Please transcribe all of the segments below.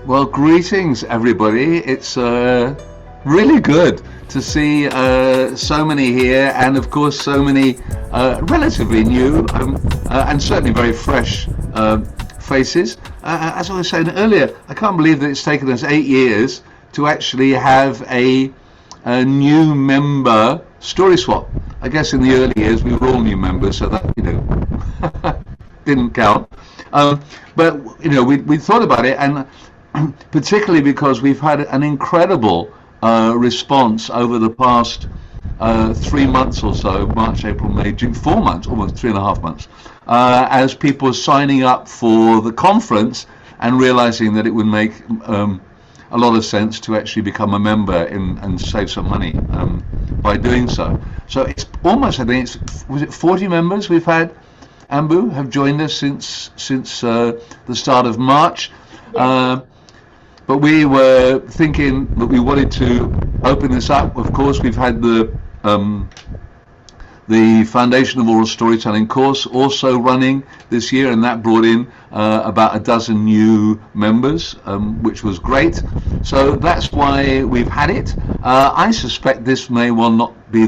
Well, greetings, everybody. It's really good to see so many here, and of course, so many relatively new and certainly very fresh faces. As I was saying earlier, I can't believe that it's taken us 8 years to actually have a new member story swap. I guess in the early years we were all new members, so that didn't count. Um, but we thought about it, and particularly because we've had an incredible response over the past 3 months or so, March, April, May, June, 4 months, almost 3.5 months, as people are signing up for the conference and realizing that it would make a lot of sense to actually become a member and save some money by doing so. So it's almost, I think was it 40 members we've had, Ambu, have joined us since the start of March. Yes. But we were thinking that we wanted to open this up. Of course, we've had the Foundation of Oral Storytelling course also running this year, and that brought in about a dozen new members, which was great. So that's why we've had it. I suspect this may well not be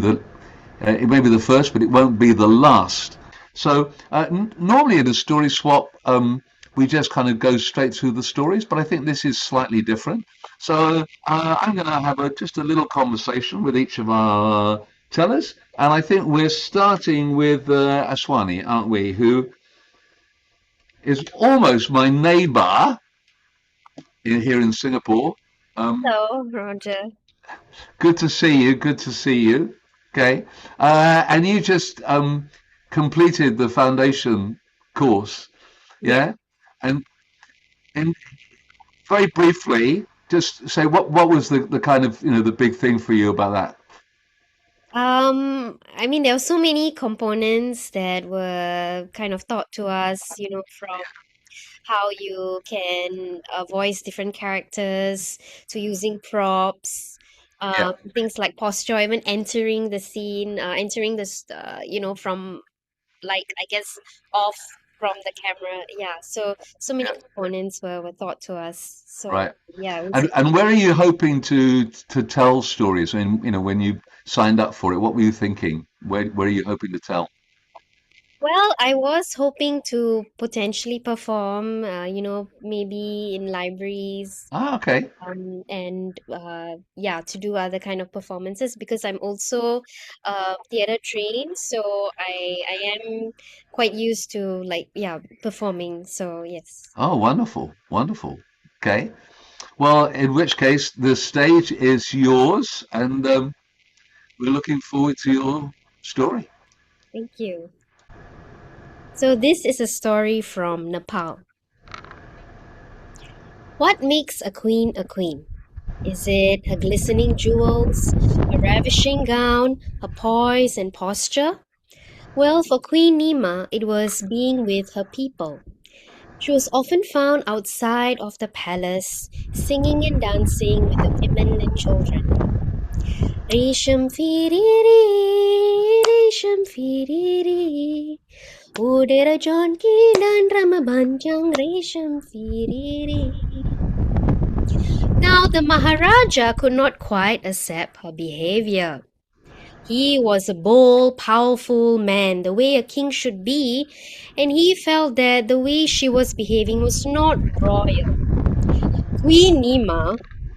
it may be the first, but it won't be the last. So normally in a story swap, we just kind of go straight through the stories, but I think this is slightly different. So I'm going to have just a little conversation with each of our tellers, and I think we're starting with Aswani, aren't we? Who is almost my neighbor here in Singapore. Um, Hello, Roger. Good to see you. Good to see you. Okay, and you just completed the foundation course, Yes. yeah? And and very briefly, just say what was the kind of the big thing for you about that? I mean, there were so many components that were kind of taught to us, from how you can voice different characters to using props, Yeah, things like posture, even entering the scene, entering this, from like I guess off from the camera. Yeah. So many yeah, components were taught to us. So right. yeah, it was. And where are you hoping to tell stories? I mean, when you signed up for it, what were you thinking? Where are you hoping to tell? Well, I was hoping to potentially perform, maybe in libraries, Ah, okay. and yeah, to do other kind of performances because I'm also theater trained, so I am quite used to like yeah performing. So yes. Oh, wonderful, wonderful. Okay. Well, in which case, the stage is yours, and we're looking forward to your story. Thank you. So this is a story from Nepal. What makes a queen a queen? Is it her glistening jewels, her ravishing gown, her poise and posture? Well, for Queen Nima, it was being with her people. She was often found outside of the palace, singing and dancing with the women and children. Resham firiri, resham firiri, udera jonki dan ramabanjang resham firiri. Now the Maharaja could not quite accept her behavior. He was a bold, powerful man, the way a king should be, and he felt that the way she was behaving was not royal. Queen Nima,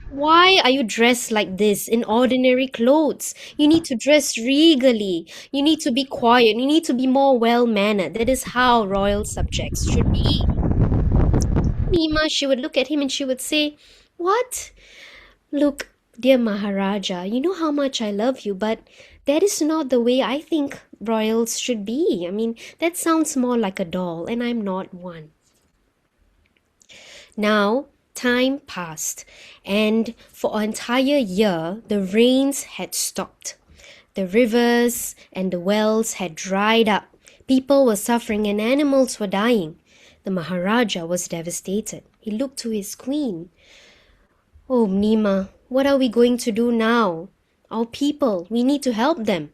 why are you dressed like this in ordinary clothes? You need to dress regally. You need to be quiet. You need to be more well mannered. That is how royal subjects should be. Nima, she would look at him and she would say, "What? Look, dear Maharaja, you know how much I love you, but that is not the way I think royals should be. I mean, that sounds more like a doll, and I'm not one." Now, time passed, and for an entire year, the rains had stopped. The rivers and the wells had dried up. People were suffering and animals were dying. The Maharaja was devastated. He looked to his queen. Oh, Nima, what are we going to do now? Our people, we need to help them.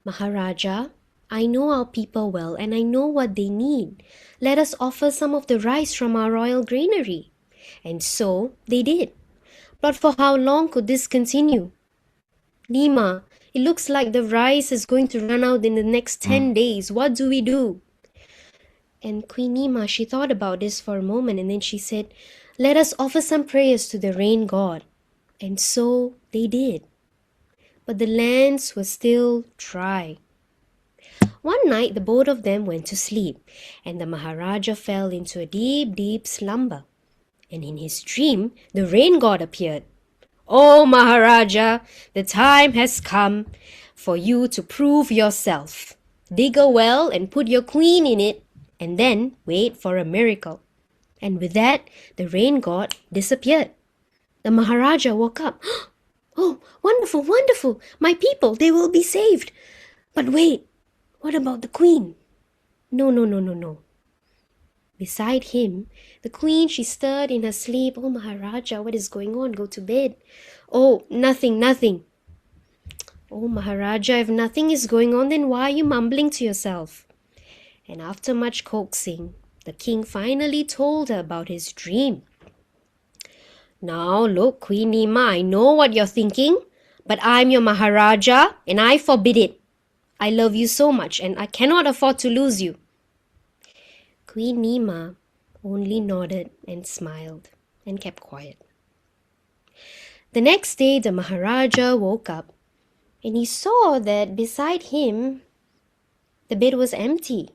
Maharaja, I know our people well and I know what they need. Let us offer some of the rice from our royal granary. And so they did. But for how long could this continue? Nima, it looks like the rice is going to run out in the next 10 days. What do we do? And Queen Nima, she thought about this for a moment and then she said, let us offer some prayers to the rain god. And so they did. But the lands were still dry. One night the both of them went to sleep, and the Maharaja fell into a deep, deep slumber. And in his dream, the rain god appeared. Oh, Maharaja, the time has come for you to prove yourself. Dig a well and put your queen in it, and then wait for a miracle. And with that, the rain god disappeared. The Maharaja woke up. Oh, wonderful, wonderful! My people, they will be saved. But wait, what about the queen? No. Beside him, the queen, she stirred in her sleep. Oh, Maharaja, what is going on? Go to bed. Oh, nothing. Oh, Maharaja, if nothing is going on, then why are you mumbling to yourself? And after much coaxing, the king finally told her about his dream. Now, look, Queen Nima, I know what you're thinking, but I'm your Maharaja and I forbid it. I love you so much and I cannot afford to lose you. Queen Nima only nodded and smiled and kept quiet. The next day, the Maharaja woke up and he saw that beside him, the bed was empty.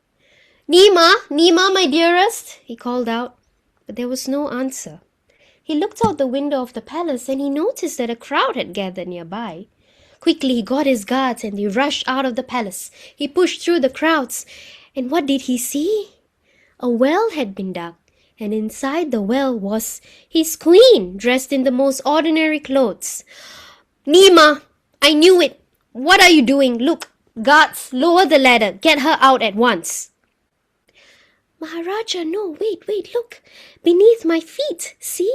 Nima, my dearest, he called out, but there was no answer. He looked out the window of the palace and he noticed that a crowd had gathered nearby. Quickly he got his guards and they rushed out of the palace. He pushed through the crowds, and what did he see? A well had been dug, and inside the well was his queen, dressed in the most ordinary clothes. Nima, I knew it. What are you doing? Look, guards, lower the ladder. Get her out at once. Maharaja, no, wait, look. Beneath my feet, see?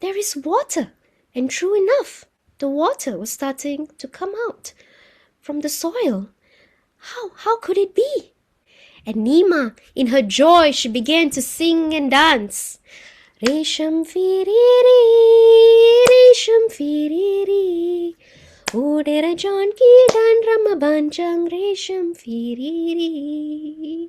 There is water. And true enough, the water was starting to come out from the soil. How could it be? And Nima, in her joy, she began to sing and dance. Resham firiri, Udera John ki dan ramabanjang Resham firiri.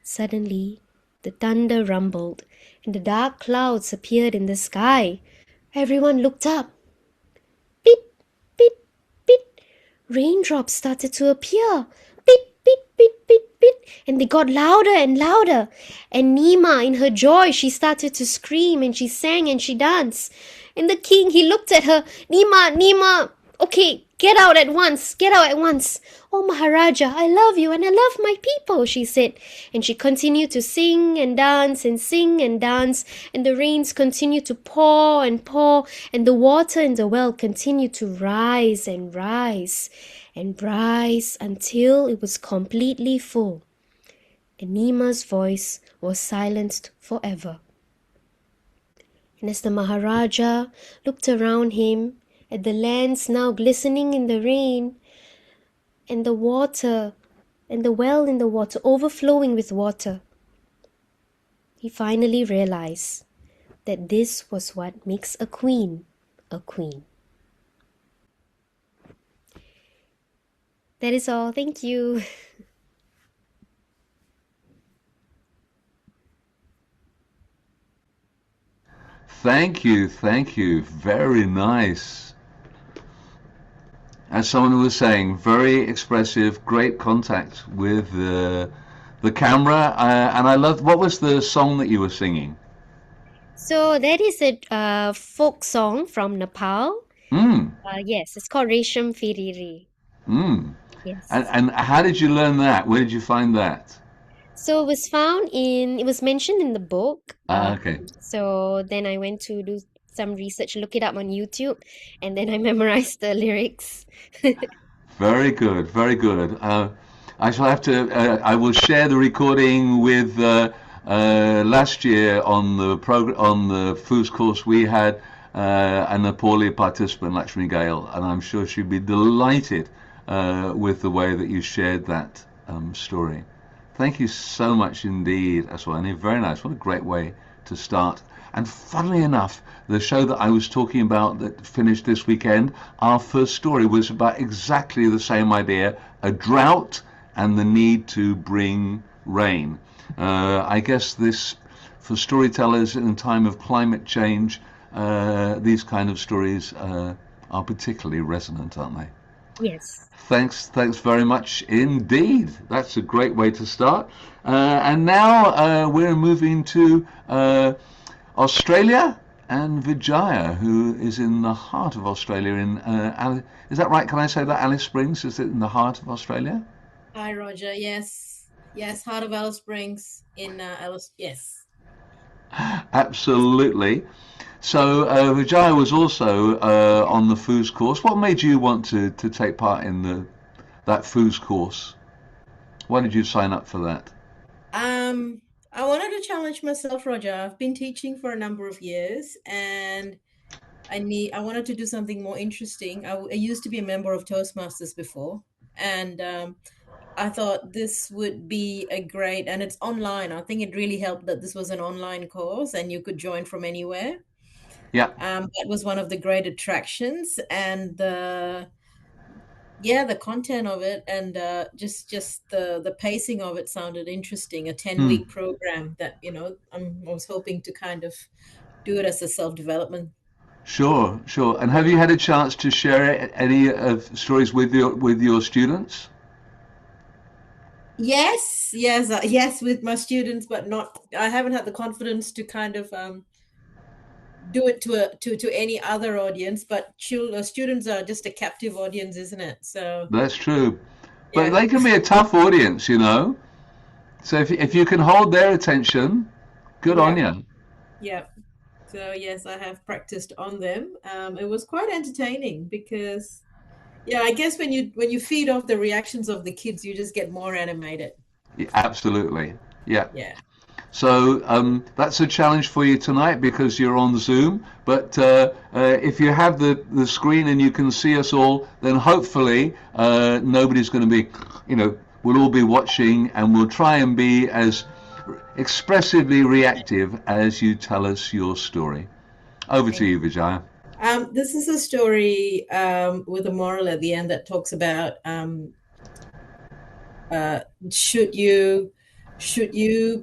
Suddenly, the thunder rumbled and the dark clouds appeared in the sky. Everyone looked up. Pit, pit, pit. Raindrops started to appear. Pit, pit, pit, pit, pit. And they got louder and louder. And Nima, in her joy, she started to scream and she sang and she danced. And the king, he looked at her. Nima, okay, get out at once. Oh, Maharaja, I love you and I love my people, she said. And she continued to sing and dance and sing and dance. And the rains continued to pour and pour. And the water in the well continued to rise and rise and rise until it was completely full. And Nima's voice was silenced forever. And as the Maharaja looked around him at the lands now glistening in the rain, and the water, and the well in the water overflowing with water, he finally realized that this was what makes a queen a queen. That is all. Thank you. Thank you. Very nice. As someone was saying, very expressive, great contact with the camera. And I loved, what was the song that you were singing? So that is a folk song from Nepal. Yes, it's called Resham Firiri. Yes. And how did you learn that? Where did you find that? So it was mentioned in the book. Okay. So then I went to do some research, look it up on YouTube, and then I memorized the lyrics. Very good. I shall have to. I will share the recording with Last year on the Foos course, we had a Nepali participant, Lakshmi Gale, and I'm sure she'd be delighted with the way that you shared that story. Thank you so much indeed, Aswani. Very nice. What a great way to start. And funnily enough, the show that I was talking about that finished this weekend, our first story was about exactly the same idea, a drought and the need to bring rain. I guess this, for storytellers in a time of climate change, these kind of stories are particularly resonant, aren't they? Yes. Thanks very much indeed. That's a great way to start. And now we're moving to Australia and Vijaya, who is in the heart of Australia. Is that right? Can I say that Alice Springs is in the heart of Australia? Hi, Roger. Yes. Yes, heart of Alice Springs in Alice. Yes. Absolutely. So Vijaya was also on the Foos course. What made you want to take part in that Foos course? Why did you sign up for that? I wanted to challenge myself, Roger. I've been teaching for a number of years and I wanted to do something more interesting. I used to be a member of Toastmasters before, and I thought this would be and it's online. I think it really helped that this was an online course and you could join from anywhere. Yeah. That was one of the great attractions, and the content of it and just the pacing of it sounded interesting. A 10-week program that I was hoping to kind of do it as a self-development. Sure, sure. And have you had a chance to share any of stories with your students? Yes, with my students, but I haven't had the confidence to kind of do it to any other audience. But students are just a captive audience, isn't it? So That's true. But yeah, they can be a tough audience, you know. So if you can hold their attention, good on yeah, you. yeah. So yes, I have practiced on them. It was quite entertaining because, yeah, I guess when you feed off the reactions of the kids, you just get more animated. Yeah, absolutely. Yeah. Yeah. So that's a challenge for you tonight because you're on Zoom. But if you have the screen and you can see us all, then hopefully nobody's going to be, we'll all be watching and we'll try and be as expressively reactive as you tell us your story. Over to Thank you, Vijaya. This is a story with a moral at the end that talks about uh, should you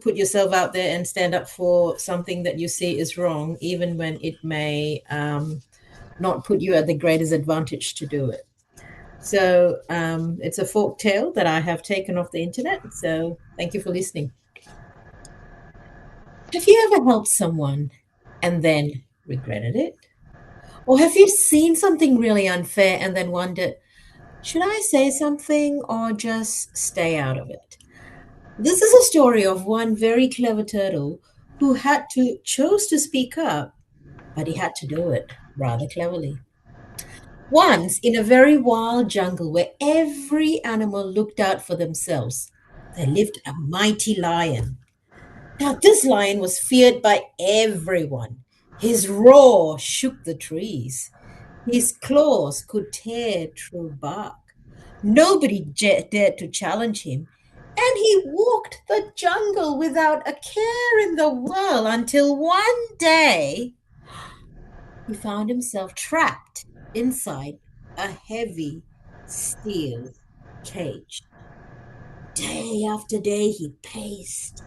put yourself out there and stand up for something that you see is wrong, even when it may not put you at the greatest advantage to do it. So it's a folk tale that I have taken off the internet. So thank you for listening. Have you ever helped someone and then regretted it? Or have you seen something really unfair and then wondered, should I say something or just stay out of it? This is a story of one very clever turtle who chose to speak up, but he had to do it rather cleverly. Once, in a very wild jungle where every animal looked out for themselves, there lived a mighty lion. Now, this lion was feared by everyone. His roar shook the trees. His claws could tear through bark. Nobody dared to challenge him, and he walked the jungle without a care in the world until one day he found himself trapped inside a heavy steel cage. Day after day, he paced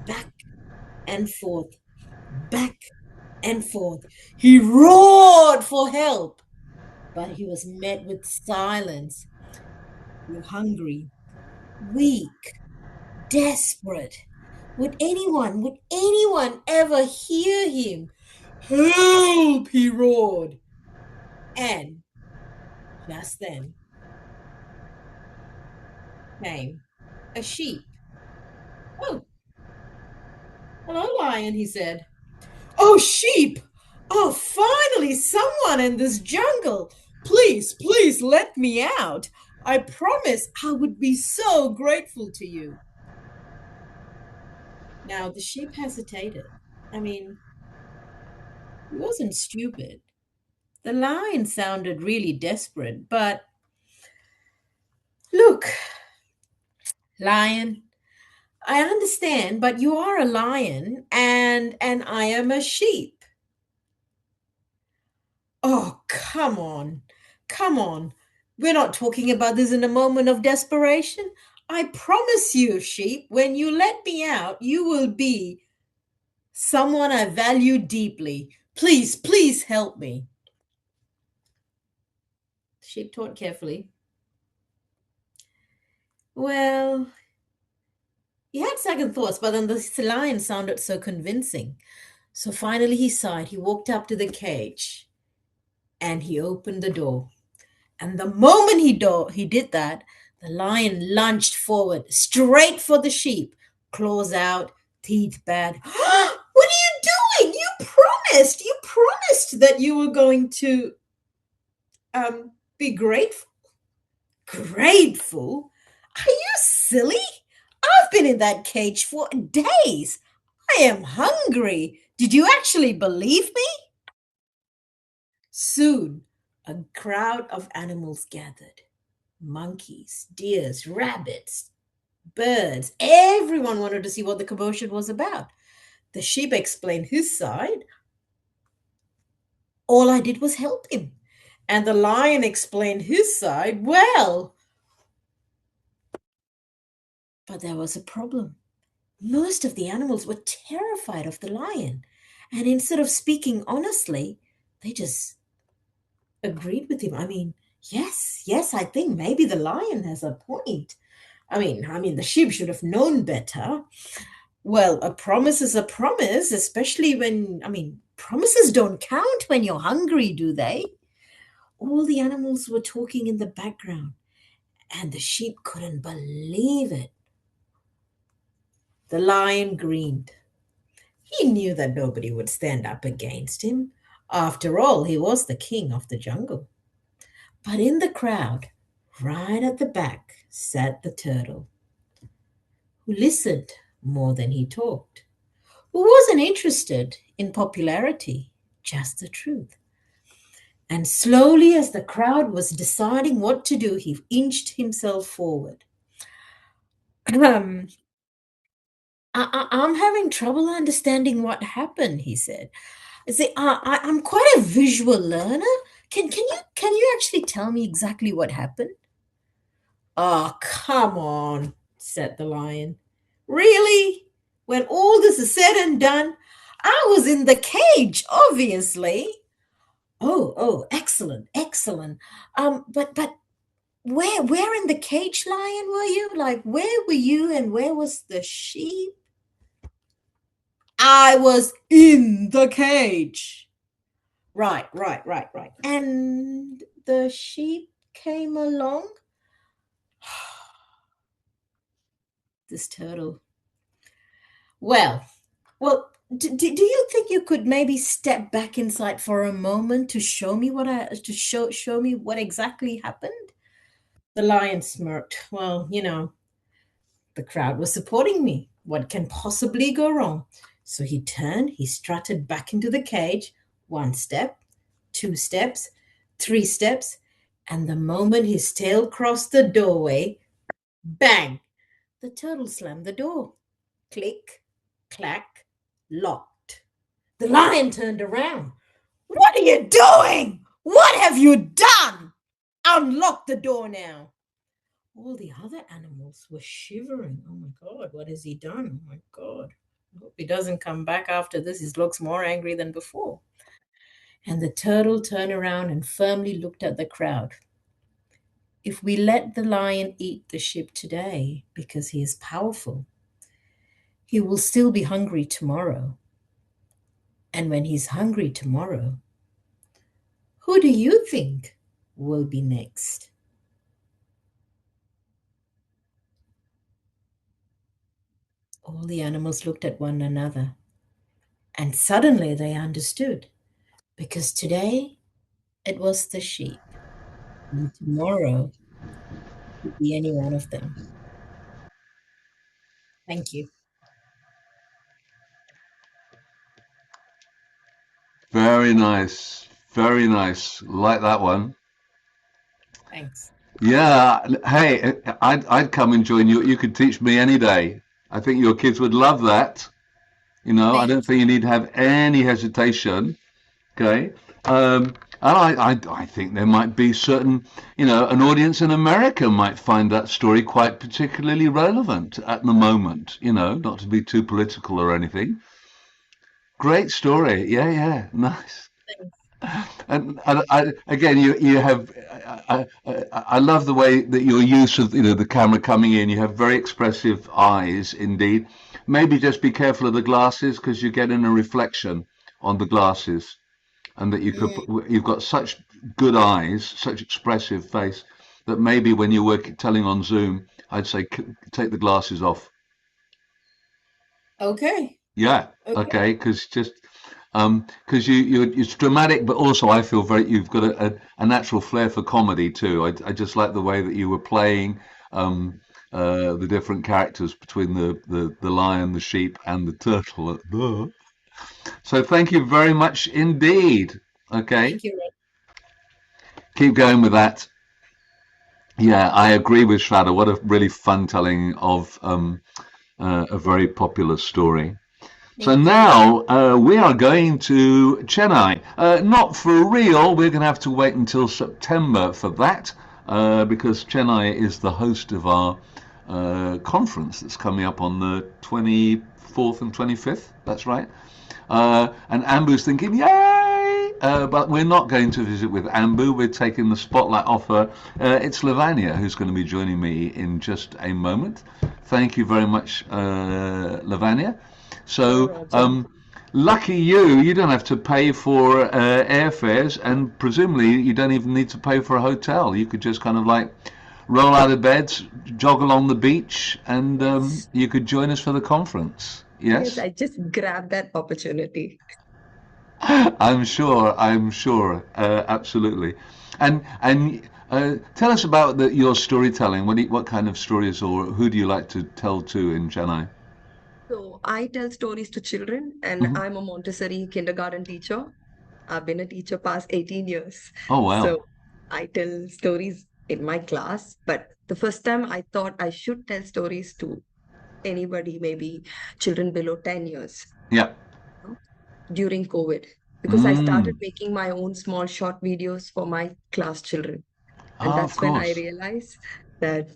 back and forth, back and forth. He roared for help, but he was met with silence. You're hungry, weak, desperate. Would anyone ever hear him? Help, he roared. And just then came a sheep. Oh, hello, lion, he said. Oh, sheep! Oh, finally, someone in this jungle! Please, please let me out. I promise I would be so grateful to you. Now, the sheep hesitated. I mean, he wasn't stupid. The lion sounded really desperate, but look, lion, I understand, but you are a lion and I am a sheep. Oh, come on. Come on. We're not talking about this in a moment of desperation. I promise you, sheep, when you let me out, you will be someone I value deeply. Please, please help me. Sheep thought carefully. Well, he had second thoughts, but then the lion sounded so convincing. So finally he sighed. He walked up to the cage and he opened the door. And the moment he did that, the lion lunged forward, straight for the sheep, claws out, teeth bad. What are you doing? You promised that you were going to be grateful. Grateful? Are you silly? I've been in that cage for days. I am hungry. Did you actually believe me? Soon, a crowd of animals gathered. Monkeys, deers, rabbits, birds. Everyone wanted to see what the commotion was about. The sheep explained his side. All I did was help him. And the lion explained his side. Well, but there was a problem. Most of the animals were terrified of the lion. And instead of speaking honestly, they just agreed with him. I mean, yes, I think maybe the lion has a point. I mean, the sheep should have known better. Well, a promise is a promise, especially when, I mean, promises don't count when you're hungry, do they? All the animals were talking in the background, and the sheep couldn't believe it. The lion grinned. He knew that nobody would stand up against him. After all, he was the king of the jungle. But in the crowd, right at the back, sat the turtle, who listened more than he talked, who wasn't interested in popularity, just the truth. And slowly, as the crowd was deciding what to do, he inched himself forward. um, I'm having trouble understanding what happened, he said. See, I'm quite a visual learner. Can you actually tell me exactly what happened? Oh, come on, said the lion. Really? When all this is said and done, I was in the cage, obviously. Oh, excellent, excellent. But where in the cage, lion, were you? Like, where were you and where was the sheep? I was in the cage. Right. And the sheep came along? This turtle. Well, do you think you could maybe step back inside for a moment to show me show me what exactly happened? The lion smirked. Well, the crowd was supporting me. What can possibly go wrong? So he turned, he strutted back into the cage, one step, two steps, three steps, and the moment his tail crossed the doorway, bang! The turtle slammed the door. Click, clack, locked. The lion turned around. What are you doing? What have you done? Unlock the door now. All the other animals were shivering. Oh my God, what has he done? Oh my God. I hope he doesn't come back after this. He looks more angry than before. And the turtle turned around and firmly looked at the crowd. If we let the lion eat the sheep today because he is powerful, he will still be hungry tomorrow. And when he's hungry tomorrow, who do you think will be next? All the animals looked at one another, and suddenly they understood, because today it was the sheep, and tomorrow could be any one of them. Thank you. Very nice. Very nice. Like that one. Thanks. Yeah. Hey, I'd come and join you. You could teach me any day. I think your kids would love that. You know, I don't Thank think you need to have any hesitation. Okay. I think there might be certain, an audience in America might find that story quite particularly relevant at the moment, not to be too political or anything. Great story. Yeah, yeah. Nice. you. And again, you have, I love the way that your use of, the camera coming in. You have very expressive eyes indeed. Maybe just be careful of the glasses because you're getting a reflection on the glasses. And that you've got such good eyes, such expressive face that maybe when you're telling on Zoom, I'd say take the glasses off. Okay. Yeah, Okay. okay, because you're dramatic, but also I feel you've got a natural flair for comedy too. I just like the way that you were playing the different characters between the lion, the sheep, and the turtle. So thank you very much indeed. Okay, Thank you, Rick. keep going with that. Yeah, I agree with Shraddha. What a really fun telling of a very popular story. So Thank you. now we are going to Chennai. Not for real. We're going to have to wait until September for that because Chennai is the host of our conference that's coming up on the 24th and 25th. That's right. And Ambu's thinking, yay! But we're not going to visit with Ambu. We're taking the spotlight off her. It's Lavanya who's going to be joining me in just a moment. Thank you very much, Lavanya. So, lucky you don't have to pay for airfares, and presumably you don't even need to pay for a hotel. You could just kind of like roll out of bed, jog along the beach, and you could join us for the conference. Yes? Yes, I just grabbed that opportunity. I'm sure, absolutely. And tell us about your storytelling. What kind of stories or who do you like to tell to in Chennai? So I tell stories to children, and Hmm. I'm a Montessori kindergarten teacher. I've been a teacher past 18 years. Oh, wow. So I tell stories in my class, but the first time I thought I should tell stories to anybody, maybe children below 10 years, Yeah. you know, during COVID, because I started Mm. making my own small short videos for my class children. And Ah, of that's when I course. realized that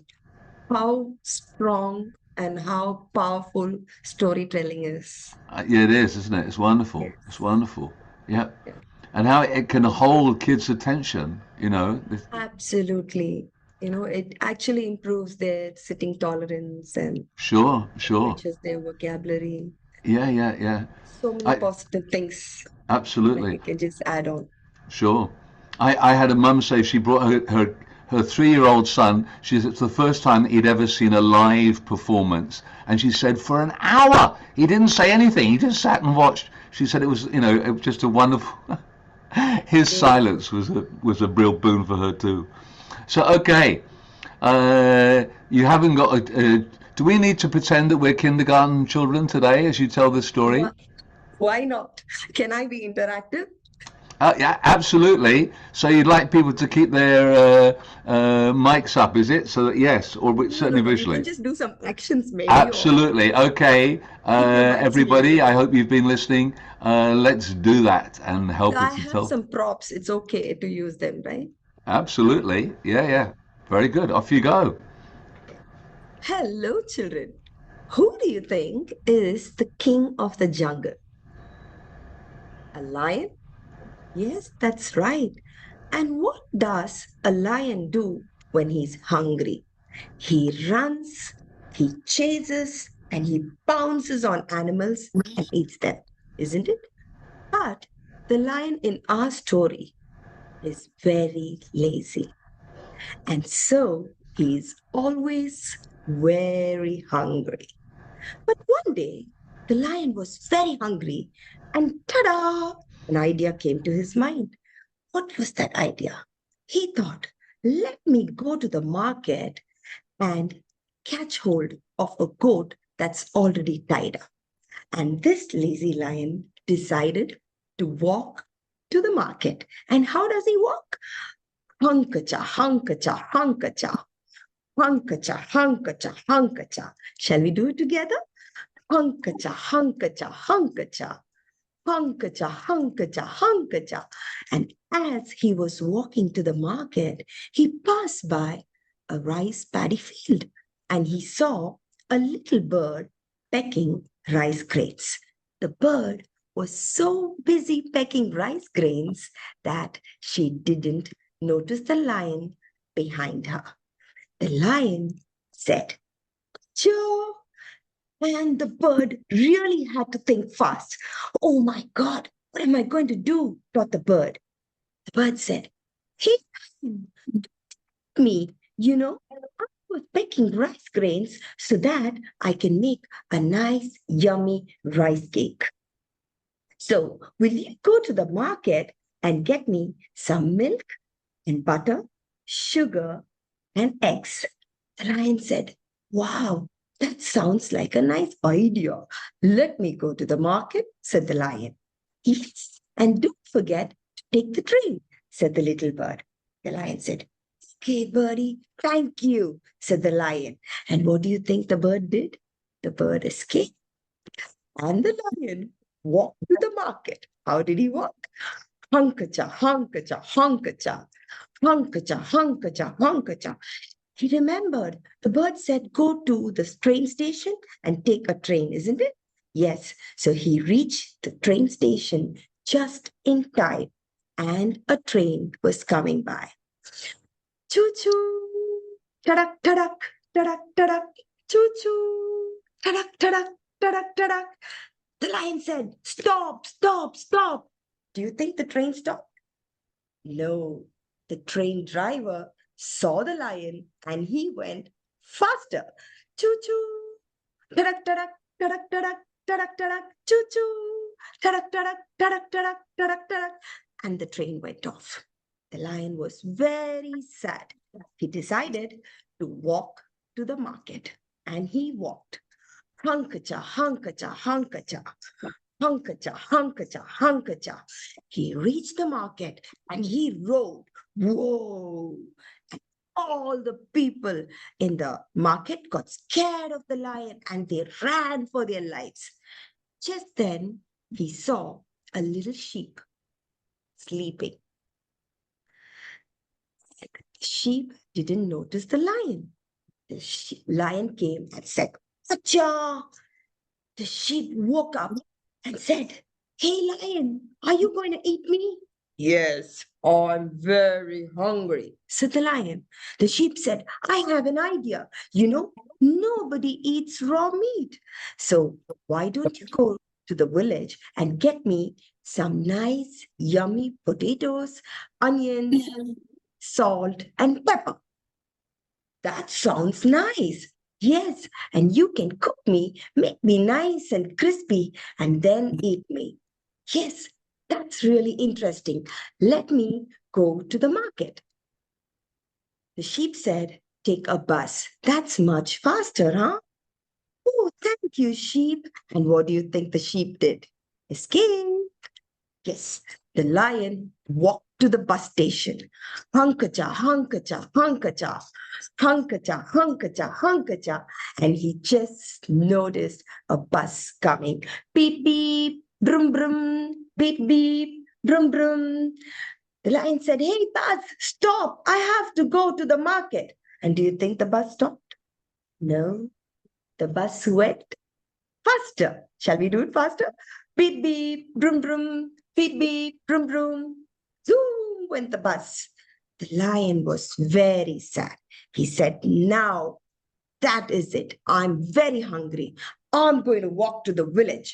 how strong and how powerful storytelling is. Yeah, it is, isn't it? It's wonderful. It's Yes. wonderful. Yeah. Yeah. And how it can hold kids' attention, you know. Absolutely. It actually improves their sitting tolerance and Sure, sure. enriches their vocabulary. Yeah, yeah, yeah. So many I positive things that absolutely. we can just add on. Sure. I had a mum say she brought her 3-year-old son. She said it's the first time that he'd ever seen a live performance. And she said for an hour, he didn't say anything. He just sat and watched. She said it was, it was just a wonderful, his Amazing. silence was a real boon for her too. So, okay. You haven't got do we need to pretend that we're kindergarten children today as you tell this story? Why, why not? Can I be interactive? Yeah, absolutely. So you'd like people to keep their mics up, is it? So that yes, or No, no, certainly no. We can visually. just do some actions maybe, or Absolutely. Okay, improvise everybody. music. I hope you've been listening. Let's do that and So help I us to have tell. some props. It's okay to use them, right? Absolutely. Yeah, yeah. Very good. Off you go. Yeah. Hello, children. Who do you think is the king of the jungle? A lion? Yes, that's right. And what does a lion do when he's hungry? He runs, he chases, and he pounces on animals and eats them, isn't it? But the lion in our story is very lazy. And so he's always very hungry. But one day, the lion was very hungry, and ta-da! An idea came to his mind. What was that idea? He thought, let me go to the market and catch hold of a goat that's already tied up. And this lazy lion decided to walk to the market. And how does he walk? Hunkacha, hunkacha, hunkacha. Hunkacha, hunkacha, hunkacha. Shall we do it together? Hunkacha, hunkacha, hunkacha. Hunkacha, hunkacha, hunkacha. And as he was walking to the market, he passed by a rice paddy field and he saw a little bird pecking rice grains. The bird was so busy pecking rice grains that she didn't notice the lion behind her. The lion said, "Joe." And the bird really had to think fast. "Oh my God, what am I going to do?" thought the bird. The bird said, "Hey, me, I was baking rice grains so that I can make a nice, yummy rice cake. So will you go to the market and get me some milk and butter, sugar, and eggs?" The lion said, "Wow, that sounds like a nice idea. Let me go to the market," said the lion. "Yes, and don't forget to take the train," said the little bird. The lion said, "Okay, birdie, thank you," said the lion. And what do you think the bird did? The bird escaped, and the lion walked to the market. How did he walk? Hunkacha, hunkacha, hunkacha, hunkacha, hunkacha, hunkacha. He remembered the bird said, "Go to the train station and take a train," isn't it? Yes. So he reached the train station just in time, and a train was coming by. Choo choo, tadak tadak, tadak tadak, choo choo, tadak tadak, tadak tadak. The lion said, "Stop, stop, stop." Do you think the train stopped? No. The train driver saw the lion and he went faster. Choo choo, tadak tadak, tadak tadak, tadak tadak, choo choo, tadak tadak, tadak tadak, tadak tadak. And the train went off. The lion was very sad. He decided to walk to the market, and he walked. Hunkacha, hunkacha, hunkacha. Hunkacha, hunkacha, hunkacha. He reached the market and he rode. Whoa! And all the people in the market got scared of the lion and they ran for their lives. Just then, he saw a little sheep sleeping. The sheep didn't notice the lion. The lion came and said, "Acha!" The sheep woke up and said, "Hey, lion, are you going to eat me?" "Yes, I'm very hungry," said the lion. The sheep said, "I have an idea. Nobody eats raw meat. So why don't you go to the village and get me some nice, yummy potatoes, onions, salt, and pepper?" "That sounds nice. Yes, and you can cook me, make me nice and crispy, and then eat me." "Yes, that's really interesting. Let me go to the market." The sheep said, "Take a bus. That's much faster, huh?" "Oh, thank you, sheep." And what do you think the sheep did? Escape. Yes, the lion walked to the bus station. Hunkacha, hunkacha, hunkacha, hunkacha, hunkacha, hunkacha. And he just noticed a bus coming. Beep, beep, brum, brum, beep, beep, brum, brum. The lion said, "Hey, bus, stop. I have to go to the market." And do you think the bus stopped? No, the bus went faster. Shall we do it faster? Beep, beep, brum, brum, beep, beep, brum, brum. Zoom went the bus. The lion was very sad. He said, "Now that is it. I'm very hungry. I'm going to walk to the village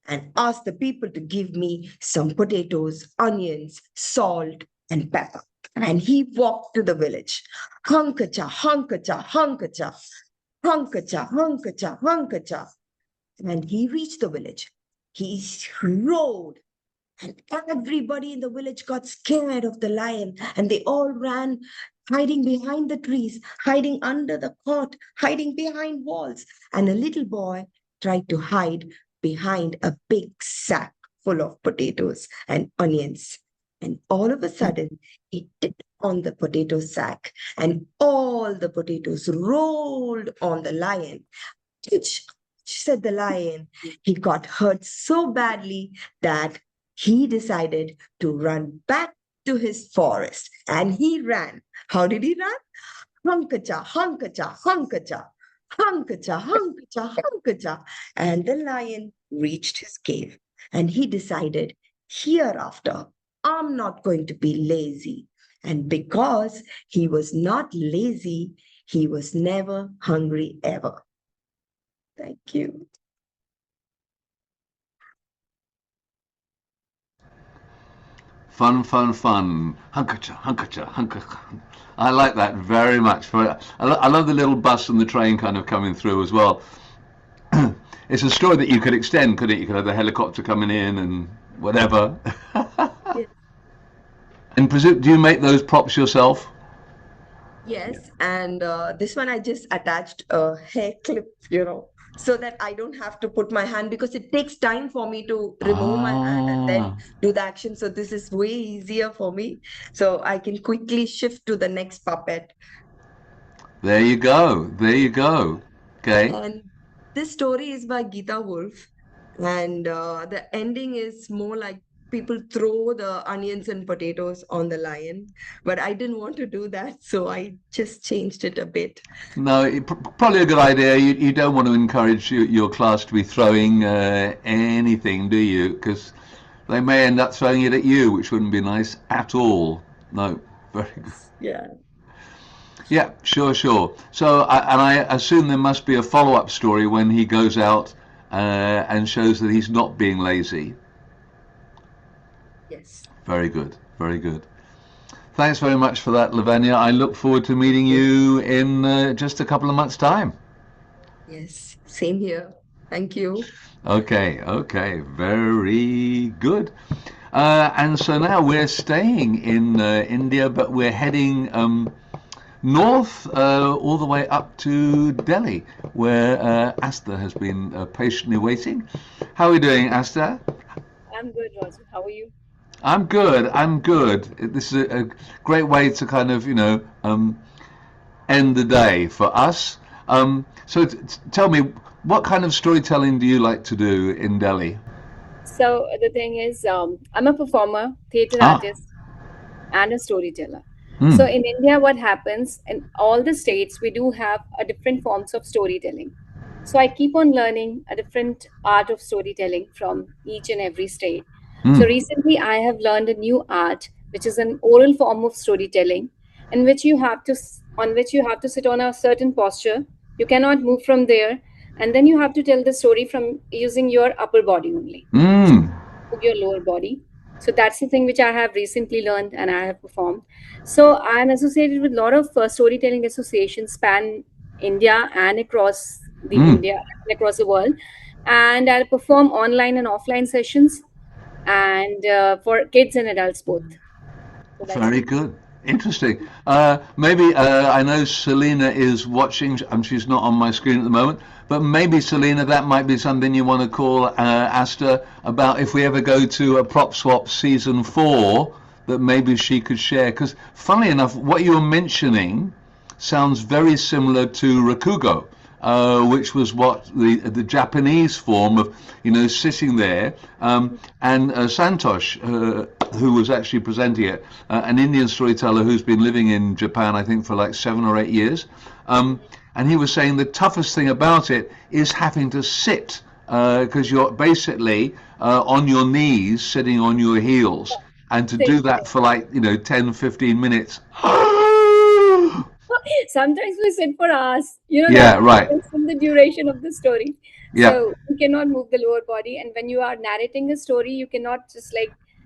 and ask the people to give me some potatoes, onions, salt, and pepper." And he walked to the village. Hunkacha, hunkacha, hunkacha, hunkacha, hunkacha, hunkacha. And he reached the village. He rode, and everybody in the village got scared of the lion, and they all ran, hiding behind the trees, hiding under the cot, hiding behind walls. And a little boy tried to hide behind a big sack full of potatoes and onions. And all of a sudden, he hit on the potato sack, and all the potatoes rolled on the lion. Ouch, said the lion. He got hurt so badly that he decided to run back to his forest. And he ran. How did he run? Hunkacha, hunkacha, hunkacha, hunkacha, hunkacha, hunkacha. And the lion reached his cave. And he decided, hereafter, I'm not going to be lazy. And because he was not lazy, he was never hungry ever. Thank you. Fun, fun, fun. Hunkacha, hunkacha, hunkacha. I like that very much. I love the little bus and the train kind of coming through as well. It's a story that you could extend, couldn't it? You could have the helicopter coming in and whatever. Yes. And presume, do you make those props yourself? Yes, and this one I just attached a hair clip, so that I don't have to put my hand because it takes time for me to remove my hand and then Ah, do the action. So this is way easier for me. So I can quickly shift to the next puppet. there you go. There you go. Okay. And this story is by Geeta Wolf, and the ending is more like people throw the onions and potatoes on the lion, but I didn't want to do that, so I just changed it a bit. No, probably a good idea. You don't want to encourage your class to be throwing anything, do you? Because they may end up throwing it at you, which wouldn't be nice at all. No, very good. Yeah. Yeah, sure, sure. So, and I assume there must be a follow-up story when he goes out and shows that he's not being lazy. Yes. Very good, very good. Thanks very much for that, Lavanya. I look forward to meeting you in just a couple of months' time. Yes. Same here. Thank you. Okay, okay, very good. And so now we're staying in India, but we're heading north all the way up to Delhi, where Asta has been patiently waiting. How are we doing, Asta? I'm good, Raju. How are you? I'm good. I'm good. This is a great way to kind of, end the day for us. So tell me, what kind of storytelling do you like to do in Delhi? So the thing is, I'm a performer, theater Ah, artist, and a storyteller. hmm, So in India, what happens in all the states, we do have a different forms of storytelling. So I keep on learning a different art of storytelling from each and every state. So hmm, recently, I have learned a new art, which is an oral form of storytelling, in which you have to on which you have to sit on a certain posture. You cannot move from there, and then you have to tell the story from using your upper body only. So hmm. move your lower body. So that's the thing which I have recently learned and I have performed. So I'm associated with a lot of storytelling associations span India and across the Mm, India and across the world, and I perform online and offline sessions and for kids and adults both. So that's very it. good. Interesting. Maybe I know Selena is watching. She's not on my screen at the moment, but maybe Selena, that might be something you want to call Asta about if we ever go to a Prop Swap season 4, that maybe she could share. Because funnily enough, what you're mentioning sounds very similar to Rakugo, which was what the Japanese form of sitting there. And Santosh, who was actually presenting it, an Indian storyteller who's been living in Japan, I think, for like 7 or 8 years. And he was saying the toughest thing about it is having to sit because you're basically on your knees, sitting on your heels, and to do Same, that same. for like 10, 15 minutes. Sometimes we sit for hours. That Yeah, right. depends on the duration of the story. Yeah. So you cannot move the lower body, and when you are narrating a story, you cannot just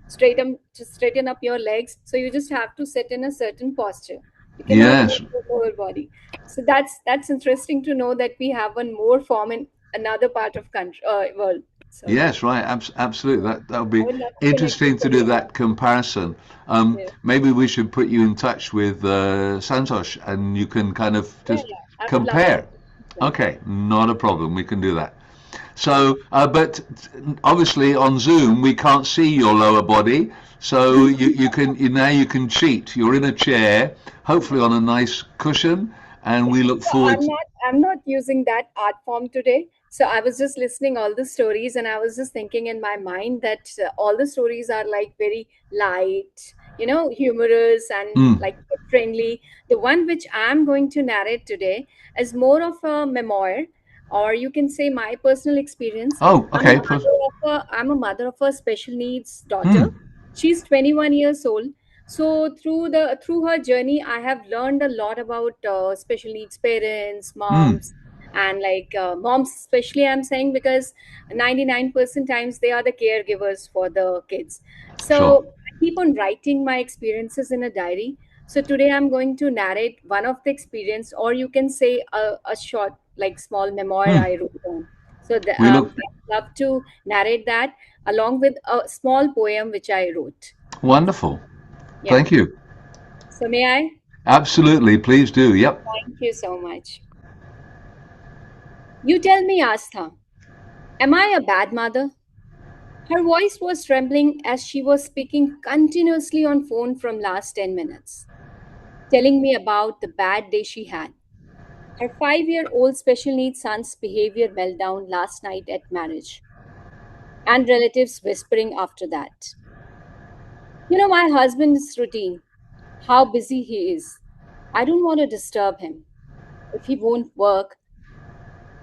straighten up your legs. So you just have to sit in a certain posture. You cannot Yes. move the lower body. So that's interesting to know that we have one more form in another part of country world. So Yes, right. Absolutely. That would I be would love to connect with interesting to do someday. that comparison. Yeah, Maybe we should put you in touch with Santosh, and you can kind of yeah, just yeah. I would love to. compare. Yeah. Okay, not a problem. We can do that. So, but obviously on Zoom we can't see your lower body. So now you can cheat. You're in a chair, hopefully on a nice cushion, and we look So forward. I'm not using that art form today. So I was just listening all the stories, and I was just thinking in my mind that all the stories are like very light, humorous and Mm. like friendly. The one which I'm going to narrate today is more of a memoir, or you can say my personal experience. Oh, I'm a okay. mother of a special needs daughter. Mm. She's 21 years old. So through her journey, I have learned a lot about special needs parents, Mm. moms, and like moms especially. I'm saying because 99% times they are the caregivers for the kids. Sure. So I keep on writing my experiences in a diary. So today I'm going to narrate one of the experience, or you can say a short, like small memoir Mm. I wrote down. So We look I love to narrate that along with a small poem which I wrote. wonderful. Yeah. Thank you. So may I? Absolutely. Please do. Yep. Thank you so much. You tell me, Astha, am I a bad mother? Her voice was trembling as she was speaking continuously on phone from last 10 minutes, telling me about the bad day she had. Her 5-year-old special needs son's behavior meltdown last night at marriage, and relatives whispering after that. My husband's routine, how busy he is. I don't want to disturb him. If he won't work,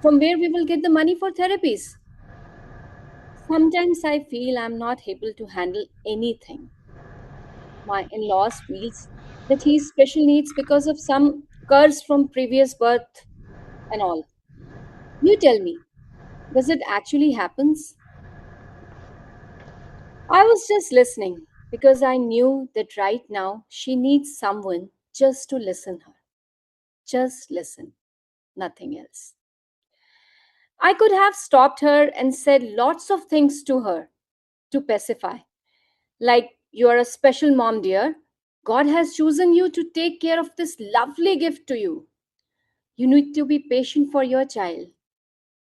from where we will get the money for therapies? Sometimes I feel I'm not able to handle anything. My in-laws feels that he's special needs because of some curse from previous birth and all. You tell me, does it actually happens? I was just listening because I knew that right now she needs someone just to listen her. Just listen, nothing else. I could have stopped her and said lots of things to her to pacify. Like, you are a special mom, dear. God has chosen you to take care of this lovely gift to you. You need to be patient for your child.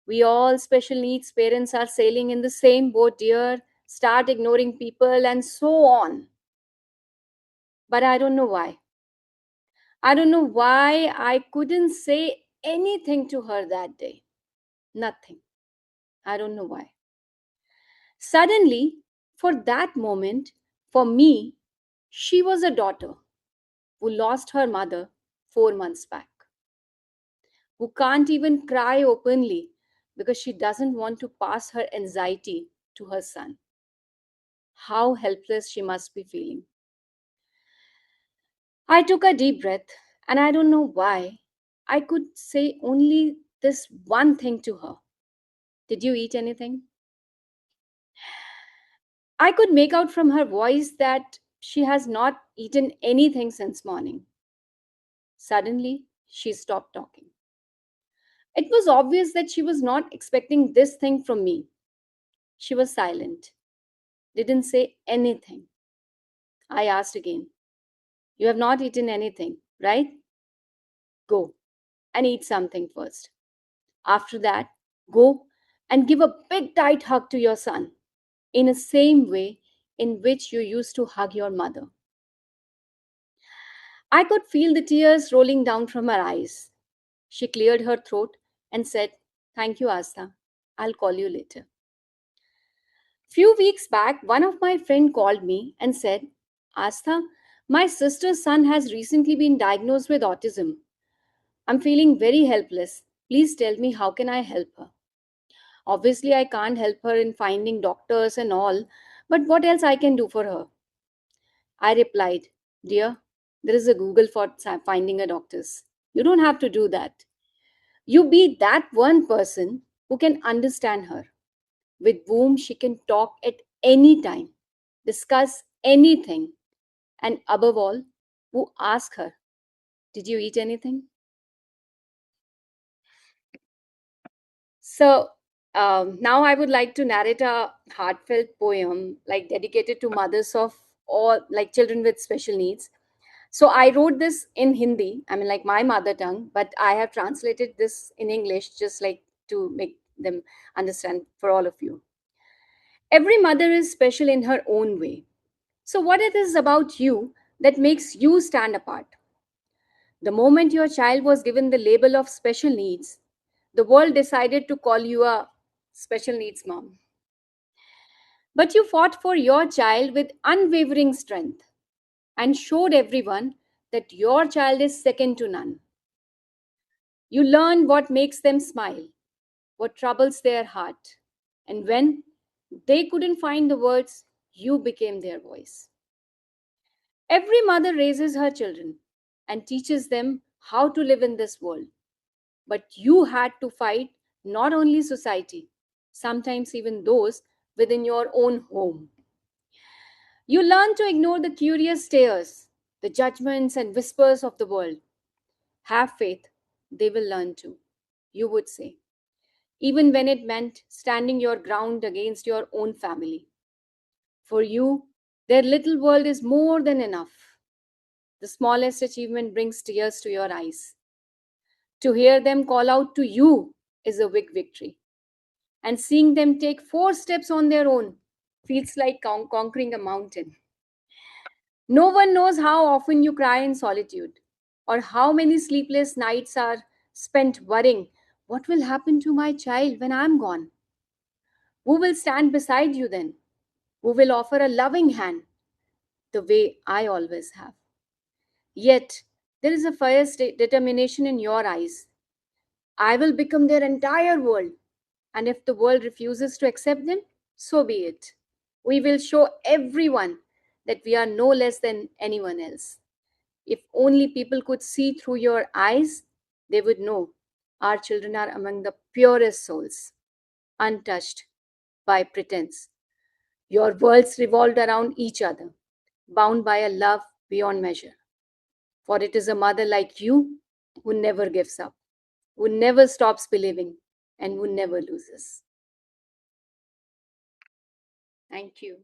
We all special needs parents are sailing in the same boat, dear. Start ignoring people and so on. But I don't know why. I don't know why I couldn't say anything to her that day. Nothing. I don't know why. Suddenly, for that moment, for me, she was a daughter who lost her mother 4 months back, who can't even cry openly because she doesn't want to pass her anxiety to her son. How helpless she must be feeling. I took a deep breath, and I don't know why. I could say only this one thing to her. Did you eat anything? I could make out from her voice that she has not eaten anything since morning. Suddenly, she stopped talking. It was obvious that she was not expecting this thing from me. She was silent, didn't say anything. I asked again, you have not eaten anything, right? Go and eat something first. After that, go and give a big tight hug to your son in the same way in which you used to hug your mother. I could feel the tears rolling down from her eyes. She cleared her throat and said, thank you, Asta. I'll call you later. Few weeks back, one of my friend called me and said, Astha, my sister's son has recently been diagnosed with autism. I'm feeling very helpless. Please tell me how can I help her? Obviously, I can't help her in finding doctors and all, but what else I can do for her? I replied, dear, there is a Google for finding a doctors. You don't have to do that. You be that one person who can understand her, with whom she can talk at any time, discuss anything, and above all, who ask her, did you eat anything? So now I would like to narrate a heartfelt poem, like dedicated to mothers of all, like children with special needs. So I wrote this in Hindi, I mean, like my mother tongue, but I have translated this in English just like to make them understand for all of you. Every mother is special in her own way. So, what it is about you that makes you stand apart? The moment your child was given the label of special needs, the world decided to call you a special needs mom. But you fought for your child with unwavering strength and showed everyone that your child is second to none. You learned what makes them smile, what troubles their heart, and when they couldn't find the words, you became their voice. Every mother raises her children and teaches them how to live in this world. But you had to fight not only society, sometimes even those within your own home. You learn to ignore the curious stares, the judgments and whispers of the world. Have faith, they will learn to, you would say, even when it meant standing your ground against your own family. For you, their little world is more than enough. The smallest achievement brings tears to your eyes. To hear them call out to you is a big victory. And seeing them take 4 steps on their own feels like conquering a mountain. No one knows how often you cry in solitude, or how many sleepless nights are spent worrying, what will happen to my child when I'm gone? Who will stand beside you then? Who will offer a loving hand the way I always have? Yet, there is a fierce determination in your eyes. I will become their entire world, and if the world refuses to accept them, so be it. We will show everyone that we are no less than anyone else. If only people could see through your eyes, they would know our children are among the purest souls, untouched by pretense. Your worlds revolved around each other, bound by a love beyond measure. For it is a mother like you who never gives up, who never stops believing, and who never loses. Thank you.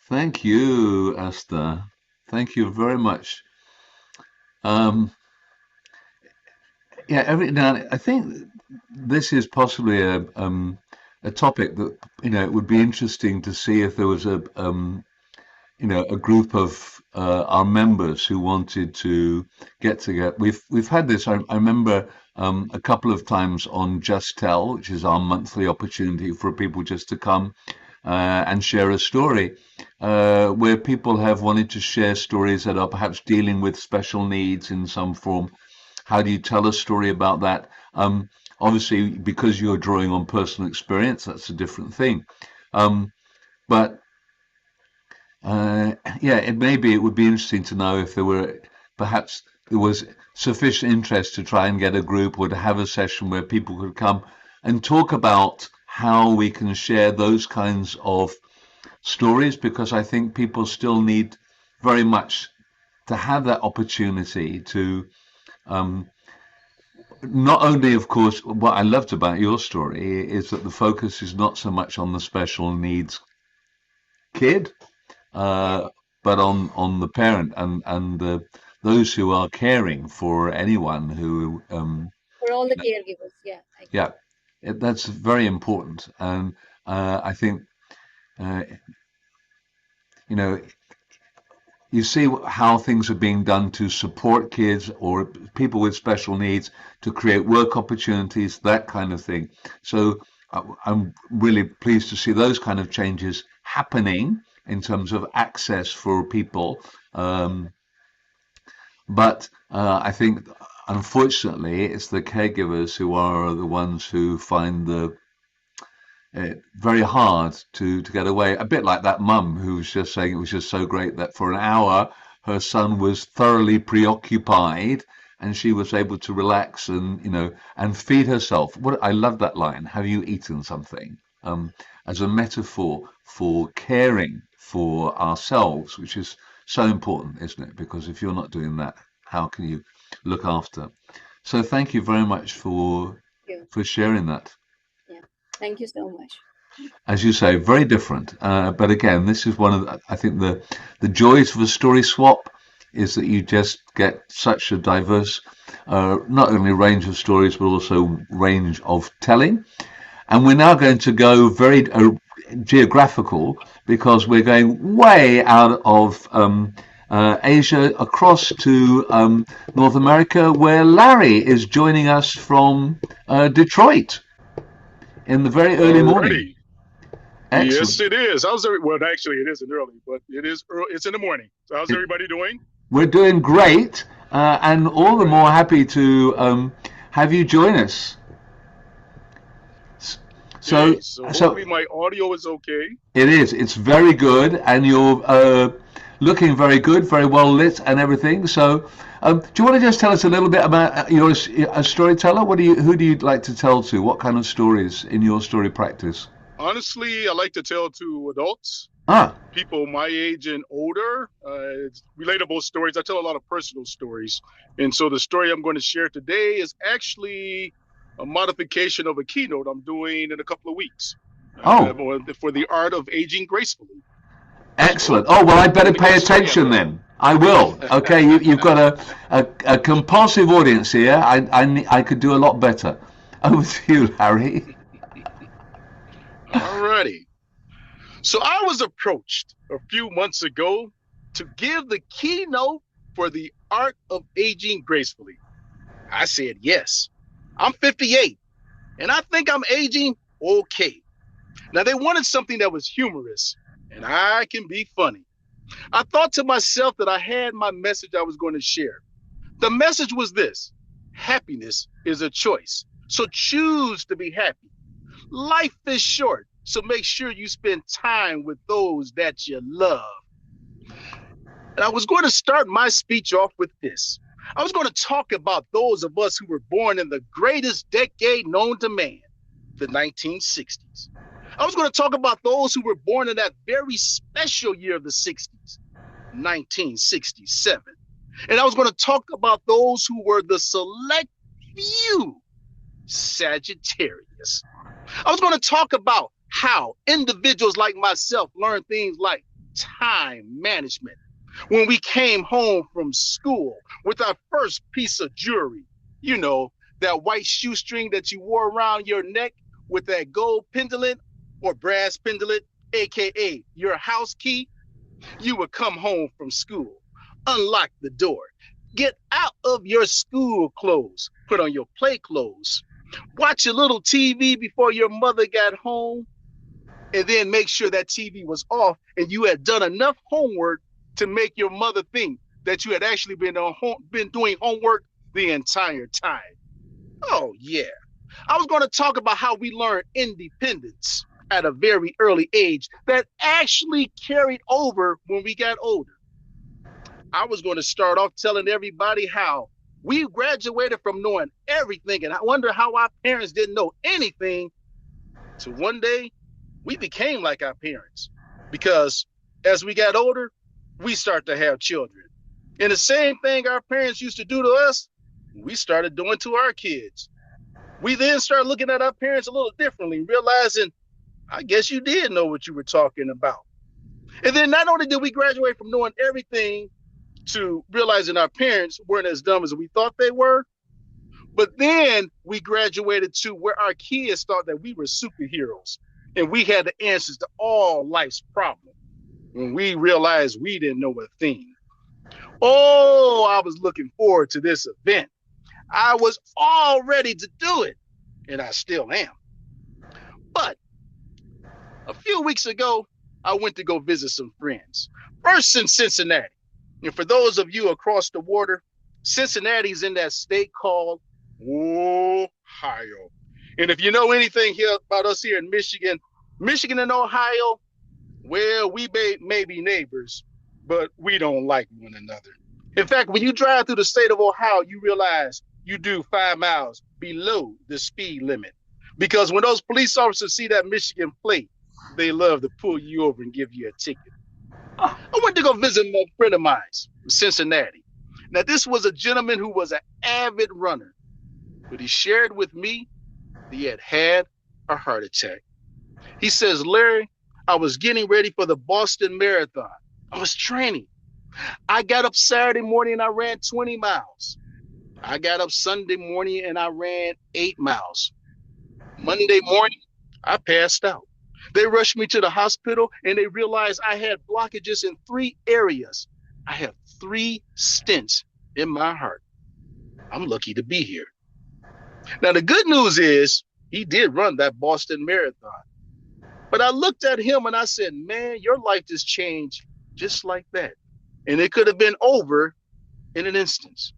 Thank you, Esther. Thank you very much. Yeah, every now I think this is possibly a topic that it would be interesting to see if there was a group of our members who wanted to get together. We've had this. I remember a couple of times on Just Tell, which is our monthly opportunity for people just to come and share a story, where people have wanted to share stories that are perhaps dealing with special needs in some form. How do you tell a story about that? Obviously, because you're drawing on personal experience, that's a different thing. But yeah, it would be interesting to know if there was sufficient interest to try and get a group or to have a session where people could come and talk about how we can share those kinds of stories, because I think people still need very much to have that opportunity to not only, of course, what I loved about your story is that the focus is not so much on the special needs kid, but on the parent and those who are caring for anyone who For all the caregivers, yeah, that's very important. And I think you know you see how things are being done to support kids or people with special needs, to create work opportunities, that kind of thing. So I'm really pleased to see those kind of changes happening in terms of access for people. But I think, unfortunately, it's the caregivers who are the ones who find very hard to get away. A bit like that mum who was just saying it was just so great that for an hour her son was thoroughly preoccupied and she was able to relax and feed herself. What I love that line. Have you eaten something? As a metaphor for caring for ourselves, which is so important, isn't it? Because if you're not doing that, how can you look after? So thank you very much for sharing that. Thank you so much. As you say, very different. But again, this is one of I think the joys of a story swap is that you just get such a diverse, not only range of stories, but also range of telling. And we're now going to go very geographical because we're going way out of Asia across to North America, where Larry is joining us from Detroit in the very early morning. Alrighty. Excellent. Yes, it is. Well, actually, it isn't early, but it is. It's in the morning. So, how's everybody doing? We're doing great, and all the more happy to have you join us. Okay, so hopefully my audio is okay. It is. It's very good, and you're looking very good, very well lit, and everything. So, do you want to just tell us a little bit about you're a storyteller? Who do you like to tell to? What kind of stories in your story practice? Honestly, I like to tell to adults, people my age and older. It's relatable stories. I tell a lot of personal stories, and so the story I'm going to share today is actually a modification of a keynote I'm doing in a couple of weeks. For the art of aging gracefully. Excellent. Oh, well, I'd better pay attention then. I will. Okay, you've got a compulsive audience here. I could do a lot better. Over to you, Larry. Alrighty. So I was approached a few months ago to give the keynote for the art of aging gracefully. I said yes. I'm 58, and I think I'm aging okay. Now, they wanted something that was humorous, and I can be funny. I thought to myself that I had my message I was going to share. The message was this: happiness is a choice, so choose to be happy. Life is short, so make sure you spend time with those that you love. And I was going to start my speech off with this. I was going to talk about those of us who were born in the greatest decade known to man, the 1960s. I was going to talk about those who were born in that very special year of the 60s, 1967. And I was going to talk about those who were the select few, Sagittarius. I was going to talk about how individuals like myself learned things like time management. When we came home from school with our first piece of jewelry, you know, that white shoestring that you wore around your neck with that gold pendant or brass pendant, AKA your house key, you would come home from school, unlock the door, get out of your school clothes, put on your play clothes, watch a little TV before your mother got home, and then make sure that TV was off and you had done enough homework to make your mother think that you had actually been doing homework the entire time. Oh, yeah. I was going to talk about how we learned independence at a very early age that actually carried over when we got older. I was going to start off telling everybody how we graduated from knowing everything, and I wonder how our parents didn't know anything. So one day, we became like our parents, because as we got older, we start to have children. And the same thing our parents used to do to us, we started doing to our kids. We then started looking at our parents a little differently, realizing, I guess you did know what you were talking about. And then not only did we graduate from knowing everything to realizing our parents weren't as dumb as we thought they were, but then we graduated to where our kids thought that we were superheroes and we had the answers to all life's problems when we realized we didn't know a thing. Oh, I was looking forward to this event. I was all ready to do it, and I still am. But a few weeks ago, I went to go visit some friends, first in Cincinnati. And for those of you across the water, Cincinnati's in that state called Ohio. And if you know anything here about us here in Michigan, Michigan and Ohio, well, we may be neighbors, but we don't like one another. In fact, when you drive through the state of Ohio, you realize you do 5 miles below the speed limit. Because when those police officers see that Michigan plate, they love to pull you over and give you a ticket. I went to go visit a friend of mine in Cincinnati. Now, this was a gentleman who was an avid runner, but he shared with me that he had had a heart attack. He says, Larry, I was getting ready for the Boston Marathon. I was training. I got up Saturday morning and I ran 20 miles. I got up Sunday morning and I ran 8 miles. Monday morning, I passed out. They rushed me to the hospital and they realized I had blockages in 3 areas. I have 3 stents in my heart. I'm lucky to be here. Now, the good news is he did run that Boston Marathon. But I looked at him and I said, man, your life just changed just like that. And it could have been over in an instance.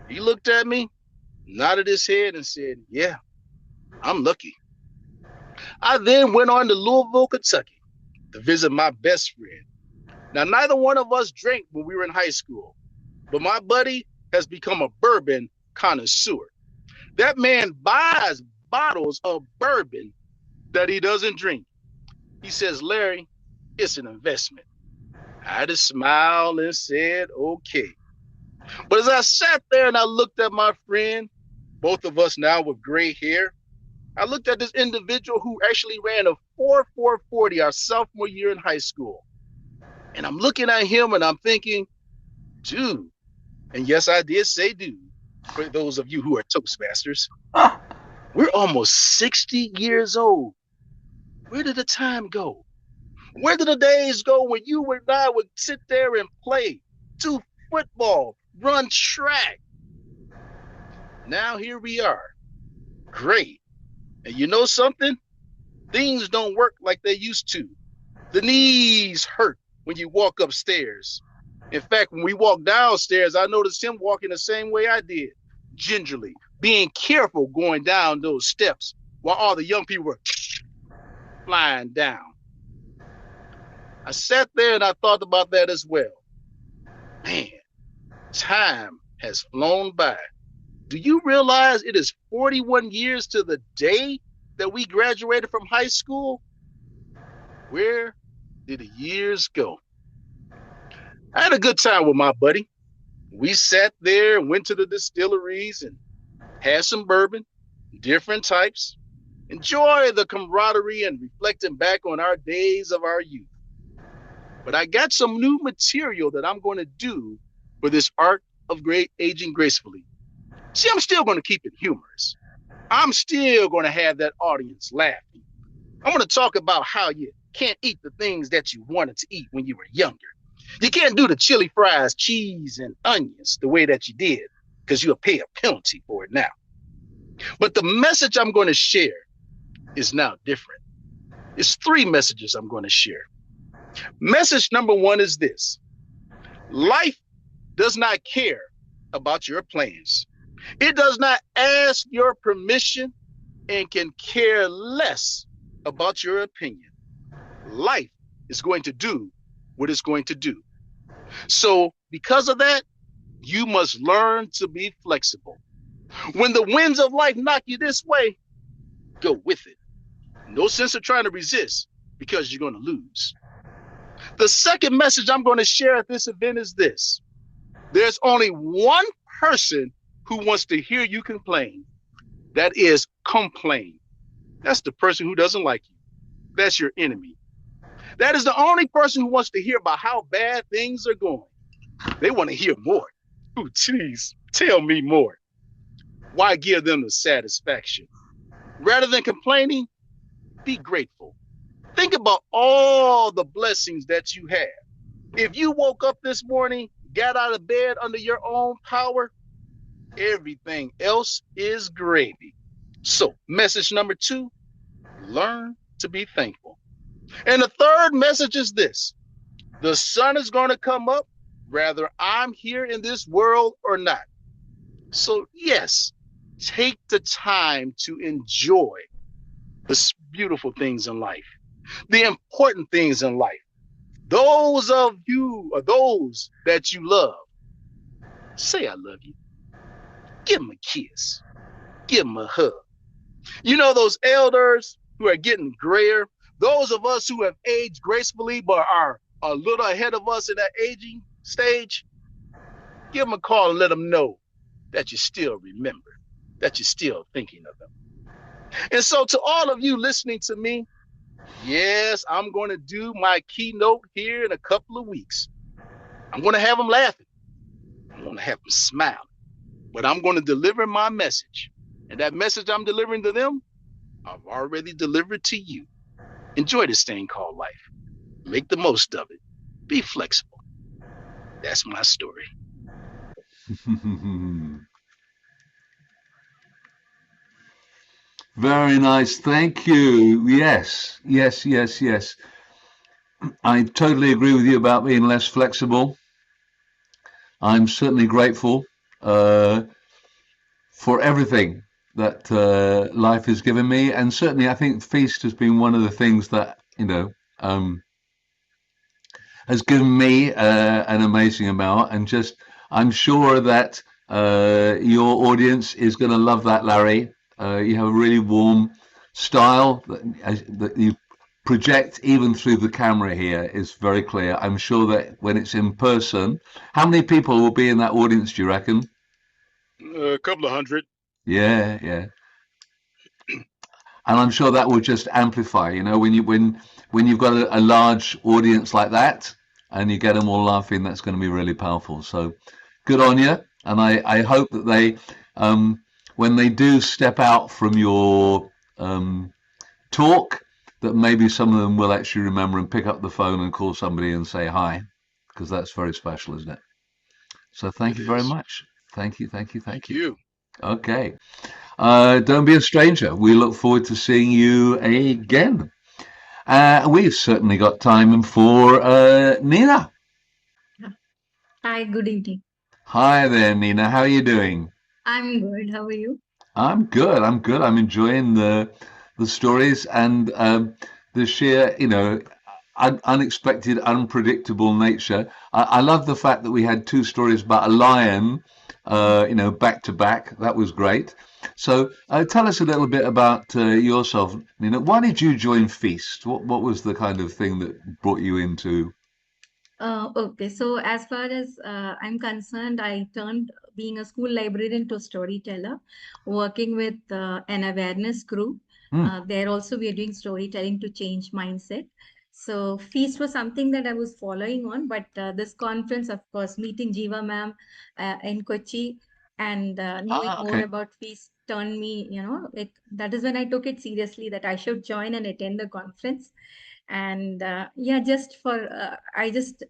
He looked at me, nodded his head and said, yeah, I'm lucky. I then went on to Louisville, Kentucky to visit my best friend. Now, neither one of us drank when we were in high school, but my buddy has become a bourbon connoisseur. That man buys bottles of bourbon that he doesn't drink. He says, Larry, it's an investment. I just smiled and said, okay. But as I sat there and I looked at my friend, both of us now with gray hair, I looked at this individual who actually ran a 4.40 our sophomore year in high school. And I'm looking at him and I'm thinking, dude, and yes, I did say dude, for those of you who are Toastmasters, we're almost 60 years old. Where did the time go? Where did the days go when you and I would sit there and play, do football, run track? Now here we are. Great. And you know something? Things don't work like they used to. The knees hurt when you walk upstairs. In fact, when we walk downstairs, I noticed him walking the same way I did, gingerly, being careful going down those steps while all the young people were flying down. I sat there and I thought about that as well. Man, time has flown by. Do you realize it is 41 years to the day that we graduated from high school? Where did the years go? I had a good time with my buddy. We sat there and went to the distilleries and had some bourbon, different types, enjoy the camaraderie and reflecting back on our days of our youth. But I got some new material that I'm going to do for this art of great aging gracefully. See, I'm still going to keep it humorous. I'm still going to have that audience laughing. I'm going to talk about how you can't eat the things that you wanted to eat when you were younger. You can't do the chili fries, cheese, and onions the way that you did because you'll pay a penalty for it now. But the message I'm going to share is now different. It's 3 messages I'm going to share. Message number 1 is this. Life does not care about your plans. It does not ask your permission and can care less about your opinion. Life is going to do what it's going to do. So because of that, you must learn to be flexible. When the winds of life knock you this way, go with it. No sense of trying to resist because you're going to lose. The second message I'm going to share at this event is this. There's only one person who wants to hear you complain. That is complain. That's the person who doesn't like you. That's your enemy. That is the only person who wants to hear about how bad things are going. They want to hear more. Ooh, geez, tell me more. Why give them the satisfaction? Rather than complaining, be grateful. Think about all the blessings that you have. If you woke up this morning, got out of bed under your own power, everything else is gravy. So, message number 2, learn to be thankful. And the third message is this. The sun is going to come up, whether I'm here in this world or not. So, yes, take the time to enjoy the beautiful things in life, the important things in life. Those of you or those that you love, say I love you. Give them a kiss. Give them a hug. You know those elders who are getting grayer, those of us who have aged gracefully but are a little ahead of us in that aging stage, give them a call and let them know that you still remember, that you're still thinking of them. And so to all of you listening to me, yes, I'm going to do my keynote here in a couple of weeks. I'm going to have them laughing. I'm going to have them smiling. But I'm going to deliver my message. And that message I'm delivering to them, I've already delivered to you. Enjoy this thing called life. Make the most of it. Be flexible. That's my story. Very nice. Thank you. Yes, yes, yes, yes. I totally agree with you about being less flexible. I'm certainly grateful uh, for everything that life has given me, and certainly I think Feast has been one of the things that has given me an amazing amount, and just I'm sure that your audience is going to love that, Larry. You have a really warm style that you project even through the camera here is very clear. I'm sure that when it's in person, how many people will be in that audience, do you reckon? A couple of hundred. Yeah, yeah. And I'm sure that will just amplify, when you've got a large audience like that and you get them all laughing, that's going to be really powerful. So good on you. And I hope that they when they do step out from your talk, that maybe some of them will actually remember and pick up the phone and call somebody and say hi, because that's very special, isn't it? So thank you very much. Thank you, thank you, thank you. Okay. Don't be a stranger. We look forward to seeing you again. We've certainly got time for Nina. Hi, good evening. Hi there, Nina. How are you doing? I'm good. How are you? I'm good. I'm good. I'm enjoying the stories and the sheer, unexpected, unpredictable nature. I love the fact that we had two stories about a lion, back to back. That was great. So tell us a little bit about yourself, Nina. Why did you join Feast? What was the kind of thing that brought you into? Okay, so as far as I'm concerned, I turned being a school librarian to storyteller, working with an awareness group. There also we are doing storytelling to change mindset. So Feast was something that I was following on, but this conference, of course, meeting Jiva ma'am in Kochi and knowing more about Feast turned me, that is when I took it seriously that I should join and attend the conference. And I just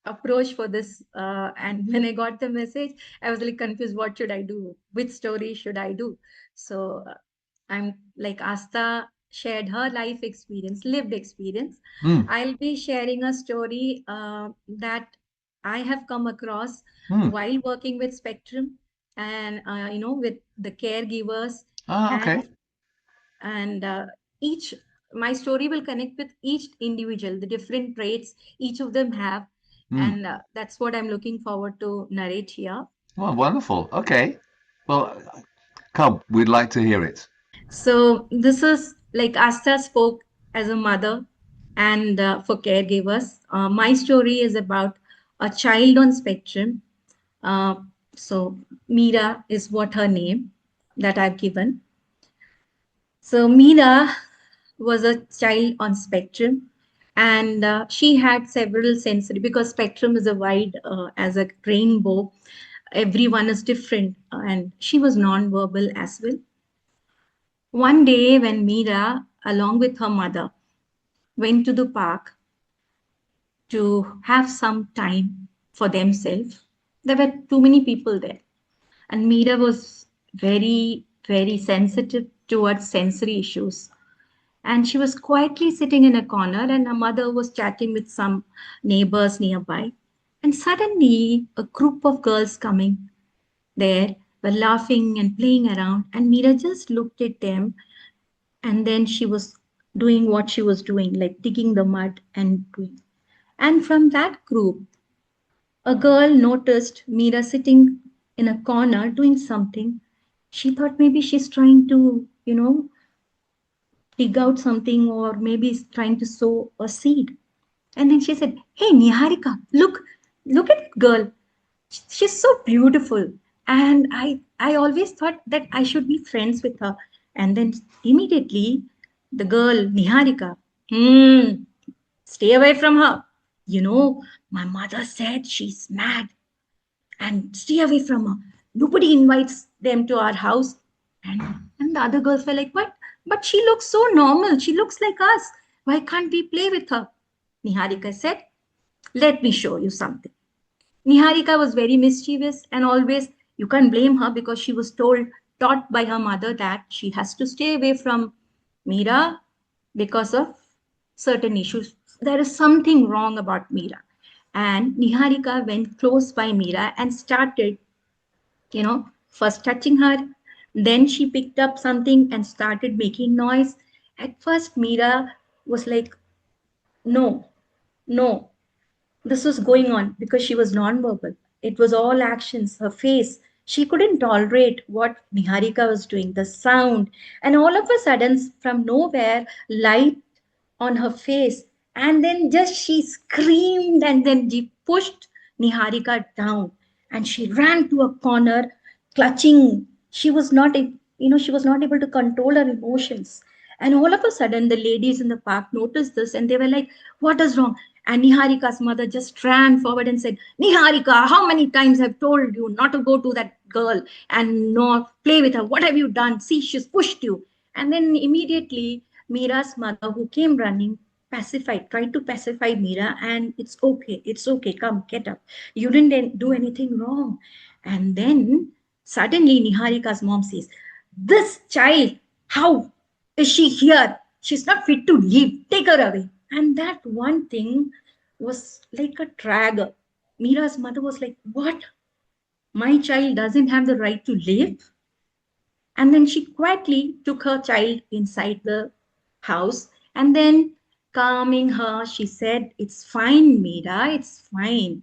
approached for this and when I got the message, I was like confused, what should I do, which story should I do? So I'm like Asta shared her life experience, lived experience. I'll be sharing a story that I have come across while working with Spectrum and with the caregivers. Okay. And each my story will connect with each individual, the different traits each of them have. And that's what I'm looking forward to narrate here. Oh, wonderful. Okay. Well, come, we'd like to hear it. So this is like Asta spoke as a mother and for caregivers. My story is about a child on spectrum. So Meera is what her name that I've given. So Meera was a child on spectrum, and she had several sensory, because spectrum is a wide as a rainbow. Everyone is different, and she was non-verbal as well. One day when Meera, along with her mother, went to the park to have some time for themselves, there were too many people there. And Meera was very, very sensitive towards sensory issues. And she was quietly sitting in a corner, and her mother was chatting with some neighbors nearby. And suddenly, a group of girls coming there were laughing and playing around. And Meera just looked at them, and then she was doing what she was doing, like digging the mud and doing. And from that group, a girl noticed Meera sitting in a corner doing something. She thought maybe she's trying to, dig out something, or maybe is trying to sow a seed. And then she said, "Hey, Niharika, look at that girl. She's so beautiful." And I always thought that I should be friends with her. And then immediately the girl, Niharika, stay away from her. You know, my mother said she's mad and stay away from her. Nobody invites them to our house. And the other girls were like, what? But she looks so normal. She looks like us. Why can't we play with her? Niharika said, let me show you something. Niharika was very mischievous and always, you can't blame her because she was taught by her mother that she has to stay away from Meera because of certain issues. There is something wrong about Meera. And Niharika went close by Meera and started, first touching her. Then she picked up something and started making noise. At first, Meera was like, no, no, this was going on because she was nonverbal. It was all actions, her face. She couldn't tolerate what Niharika was doing, the sound. And all of a sudden, from nowhere, light on her face. And then just she screamed and then she pushed Niharika down. And she ran to a corner, clutching. She was not able to control her emotions. And all of a sudden, the ladies in the park noticed this and they were like, what is wrong? And Niharika's mother just ran forward and said, Niharika, how many times have told you not to go to that girl and not play with her? What have you done? See, she's pushed you. And then immediately, Meera's mother, who came running, tried to pacify Meera, and it's okay, come, get up. You didn't do anything wrong. And then suddenly Niharika's mom says, this child, how is she here? She's not fit to live. Take her away. And that one thing was like a trigger. Meera's mother was like, what? My child doesn't have the right to live? And then she quietly took her child inside the house and then calming her, she said, it's fine, Meera, it's fine.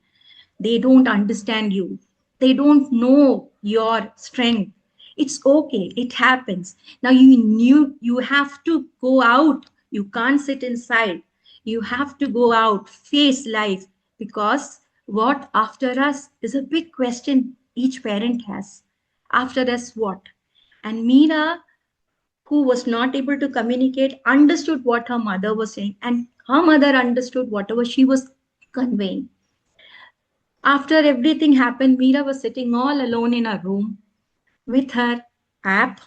They don't understand you. They don't know your strength. It's okay. It happens. Now you have to go out. You can't sit inside. You have to go out, face life, because what after us is a big question each parent has. After us, what? And Meera, who was not able to communicate, understood what her mother was saying, and her mother understood whatever she was conveying. After everything happened, Meera was sitting all alone in her room with her app,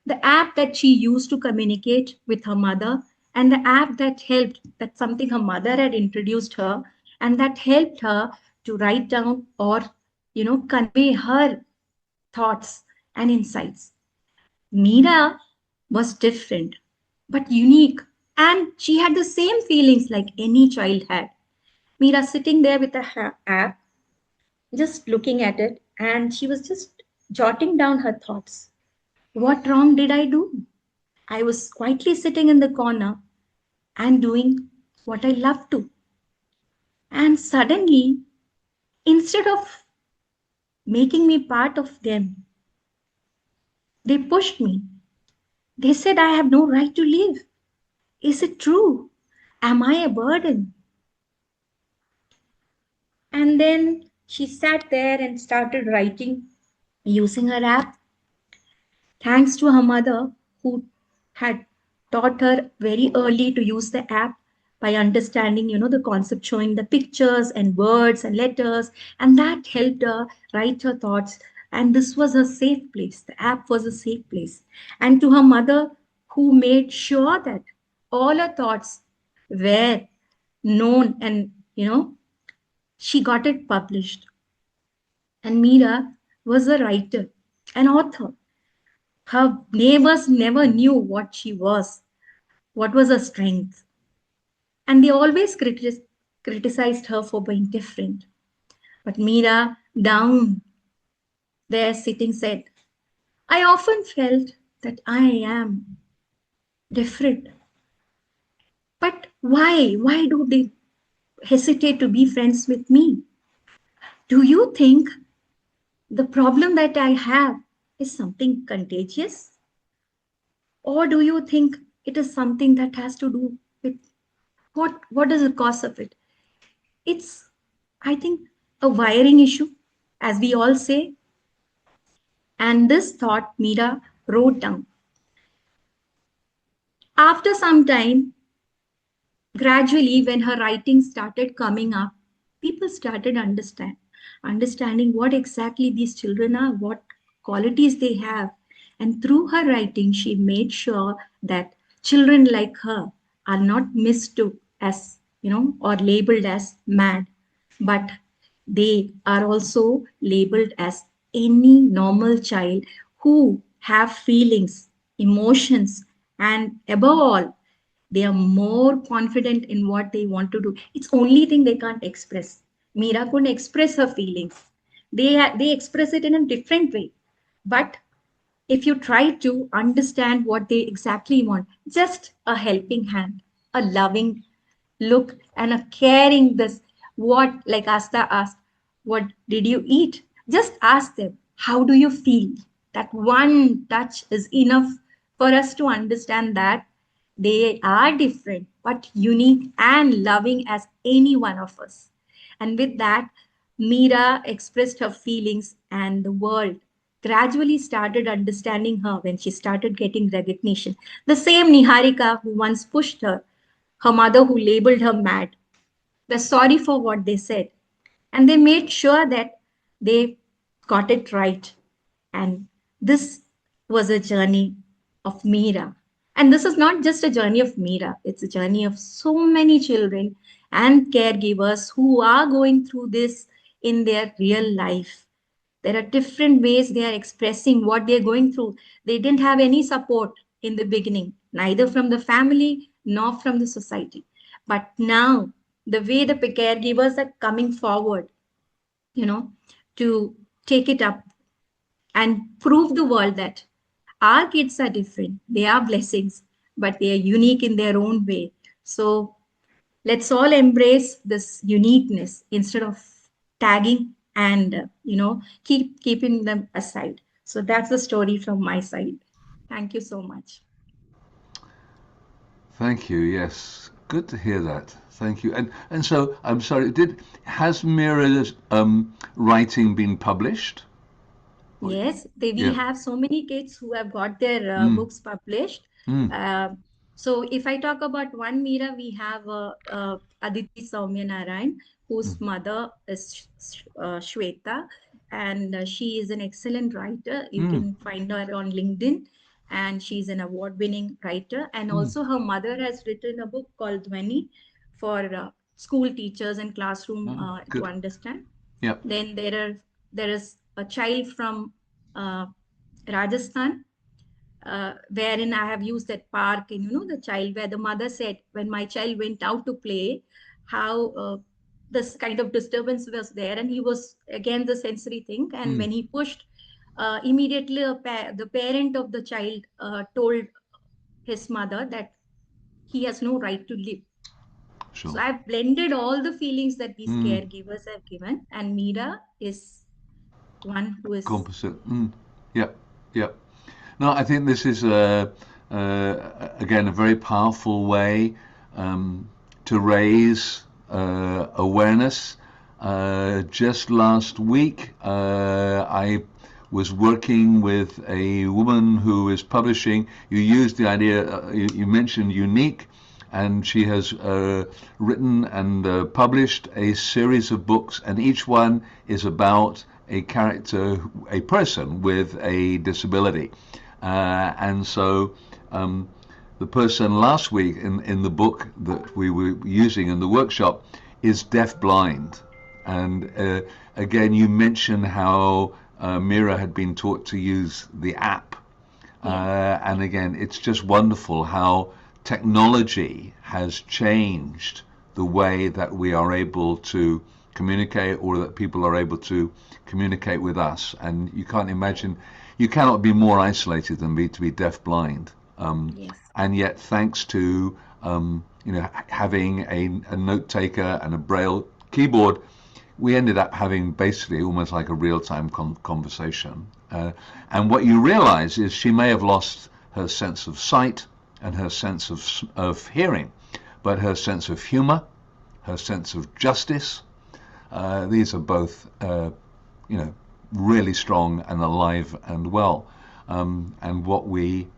the app that she used to communicate with her mother, and the app that helped, that something her mother had introduced her, and that helped her to write down or, convey her thoughts and insights. Meera was different, but unique, and she had the same feelings like any child had. Meera sitting there with the app, just looking at it, and she was just jotting down her thoughts. What wrong did I do? I was quietly sitting in the corner and doing what I love to. And suddenly, instead of making me part of them, they pushed me. They said I have no right to live. Is it true? Am I a burden? And then she sat there and started writing using her app. Thanks to her mother, who had taught her very early to use the app by understanding, the concept, showing the pictures and words and letters, and that helped her write her thoughts. And this was a safe place. The app was a safe place. And to her mother, who made sure that all her thoughts were known and, she got it published. And Meera was a writer, an author. Her neighbors never knew what she was, what was her strength. And they always criticized her for being different. But Meera, down there sitting, said, I often felt that I am different. But why? Why do they hesitate to be friends with me? Do you think the problem that I have is something contagious? Or do you think it is something that has to do with what is the cause of it? It's, I think, a wiring issue, as we all say. And this thought Meera wrote down. After some time, gradually, when her writing started coming up, people started understanding what exactly these children are, what qualities they have. And through her writing, she made sure that children like her are not mistook as, or labeled as mad, but they are also labeled as any normal child who have feelings, emotions, and above all, they are more confident in what they want to do. It's only thing they can't express. Meera couldn't express her feelings. They express it in a different way. But if you try to understand what they exactly want, just a helping hand, a loving look, and a caring this, what, like Asta asked, what did you eat? Just ask them, how do you feel? That one touch is enough for us to understand that they are different but unique and loving as any one of us. And with that, Meera expressed her feelings, and the world gradually started understanding her when she started getting recognition. The same Niharika who once pushed her mother who labeled her mad, were sorry for what they said. And they made sure that they got it right. And this was a journey of Meera. And this is not just a journey of Meera, it's a journey of so many children and caregivers who are going through this in their real life. There are different ways they are expressing what they're going through. They didn't have any support in the beginning, neither from the family nor from the society. But now, the way the caregivers are coming forward, you know, to take it up and prove the world that our kids are different. They are blessings, but they are unique in their own way. So let's all embrace this uniqueness instead of tagging and keeping them aside. So that's the story from my side. Thank you so much. Thank you. Yes, good to hear that. Thank you. And so I'm sorry. Has Mira's writing been published? Yes, we Yeah. have so many kids who have got their books published. Mm. So if I talk about one Meera, we have Aditi Soumya Narayan, whose mother is Shweta, and she is an excellent writer. You can find her on LinkedIn, and she's an award-winning writer. And also her mother has written a book called Dhwani for school teachers and classroom to Good. understand. Yep. Then there is a child from Rajasthan, wherein I have used that park, and the child where the mother said, when my child went out to play, how this kind of disturbance was there, and he was again the sensory thing, and when he pushed, immediately the parent of the child told his mother that he has no right to live. Sure. So I've blended all the feelings that these caregivers have given, and Meera is one who is Composite. Yep. Yep. No, I think this is again a very powerful way to raise awareness. Just last week, I was working with a woman who is publishing. You used the idea. You mentioned unique. And she has written and published a series of books, and each one is about a character, a person with a disability. And so the person last week in the book that we were using in the workshop is deaf-blind. And again, you mentioned how Meera had been taught to use the app. And again, it's just wonderful how technology has changed the way that we are able to communicate, or that people are able to communicate with us. And you can't imagine, you cannot be more isolated than to be deaf-blind. yes. And yet, thanks to having a note taker and a braille keyboard, we ended up having basically almost like a real-time conversation. And what you realize is she may have lost her sense of sight and her sense of hearing, but her sense of humor, her sense of justice, these are both really strong and alive and well. And what we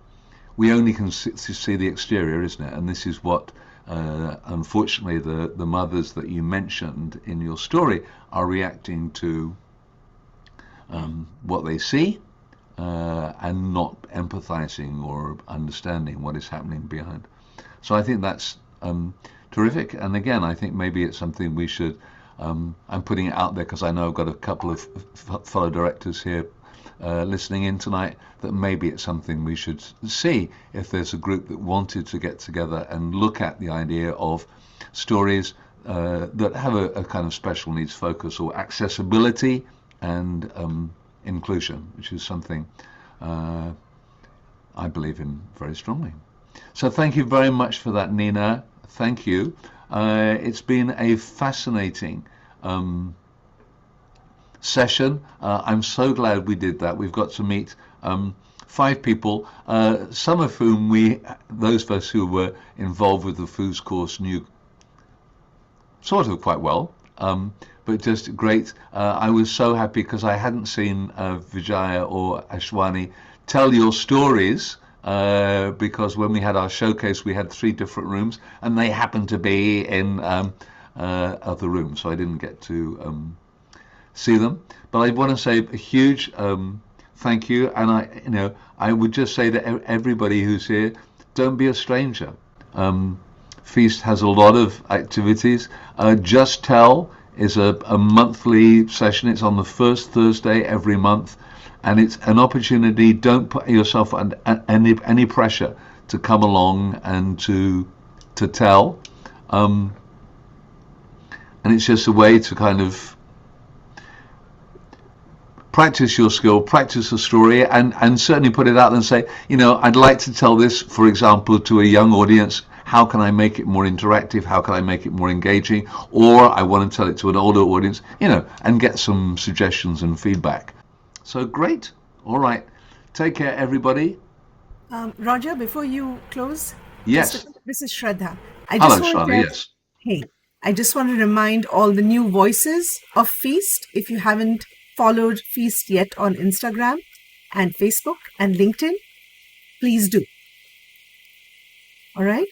only can see the exterior, isn't it? And this is what unfortunately, the mothers that you mentioned in your story are reacting to what they see and not empathizing or understanding what is happening behind. So I think that's terrific. And again, I think maybe it's something we should, I'm putting it out there because I know I've got a couple of fellow directors here listening in tonight, that maybe it's something we should see if there's a group that wanted to get together and look at the idea of stories that have a kind of special needs focus or accessibility and inclusion, which is something I believe in very strongly. So thank you very much for that, Nina. Thank you. It's been a fascinating session. I'm so glad we did that. We've got to meet 5 people, some of whom those of us who were involved with the Foods course knew sort of quite well, but just great. I was so happy because I hadn't seen Vijaya or Ashwani tell your stories, because when we had our showcase we had 3 different rooms and they happened to be in other rooms, so I didn't get to see them. But I want to say a huge thank you, and I would just say to everybody who's here, don't be a stranger. Feast has a lot of activities. Just Tell is a monthly session. It's on the first Thursday every month, and it's an opportunity. Don't put yourself under any pressure to come along and to tell, and it's just a way to kind of practice your skill, practice a story, and certainly put it out there and say, I'd like to tell this, for example, to a young audience. How can I make it more interactive? How can I make it more engaging? Or I want to tell it to an older audience, and get some suggestions and feedback. So great. All right. Take care, everybody. Roger, before you close, Yes. this is Shraddha. Hello, Shraddha. Yes. Hey, I just want to remind all the new voices of Feast, if you haven't followed Feast yet on Instagram and Facebook and LinkedIn, please do. All right.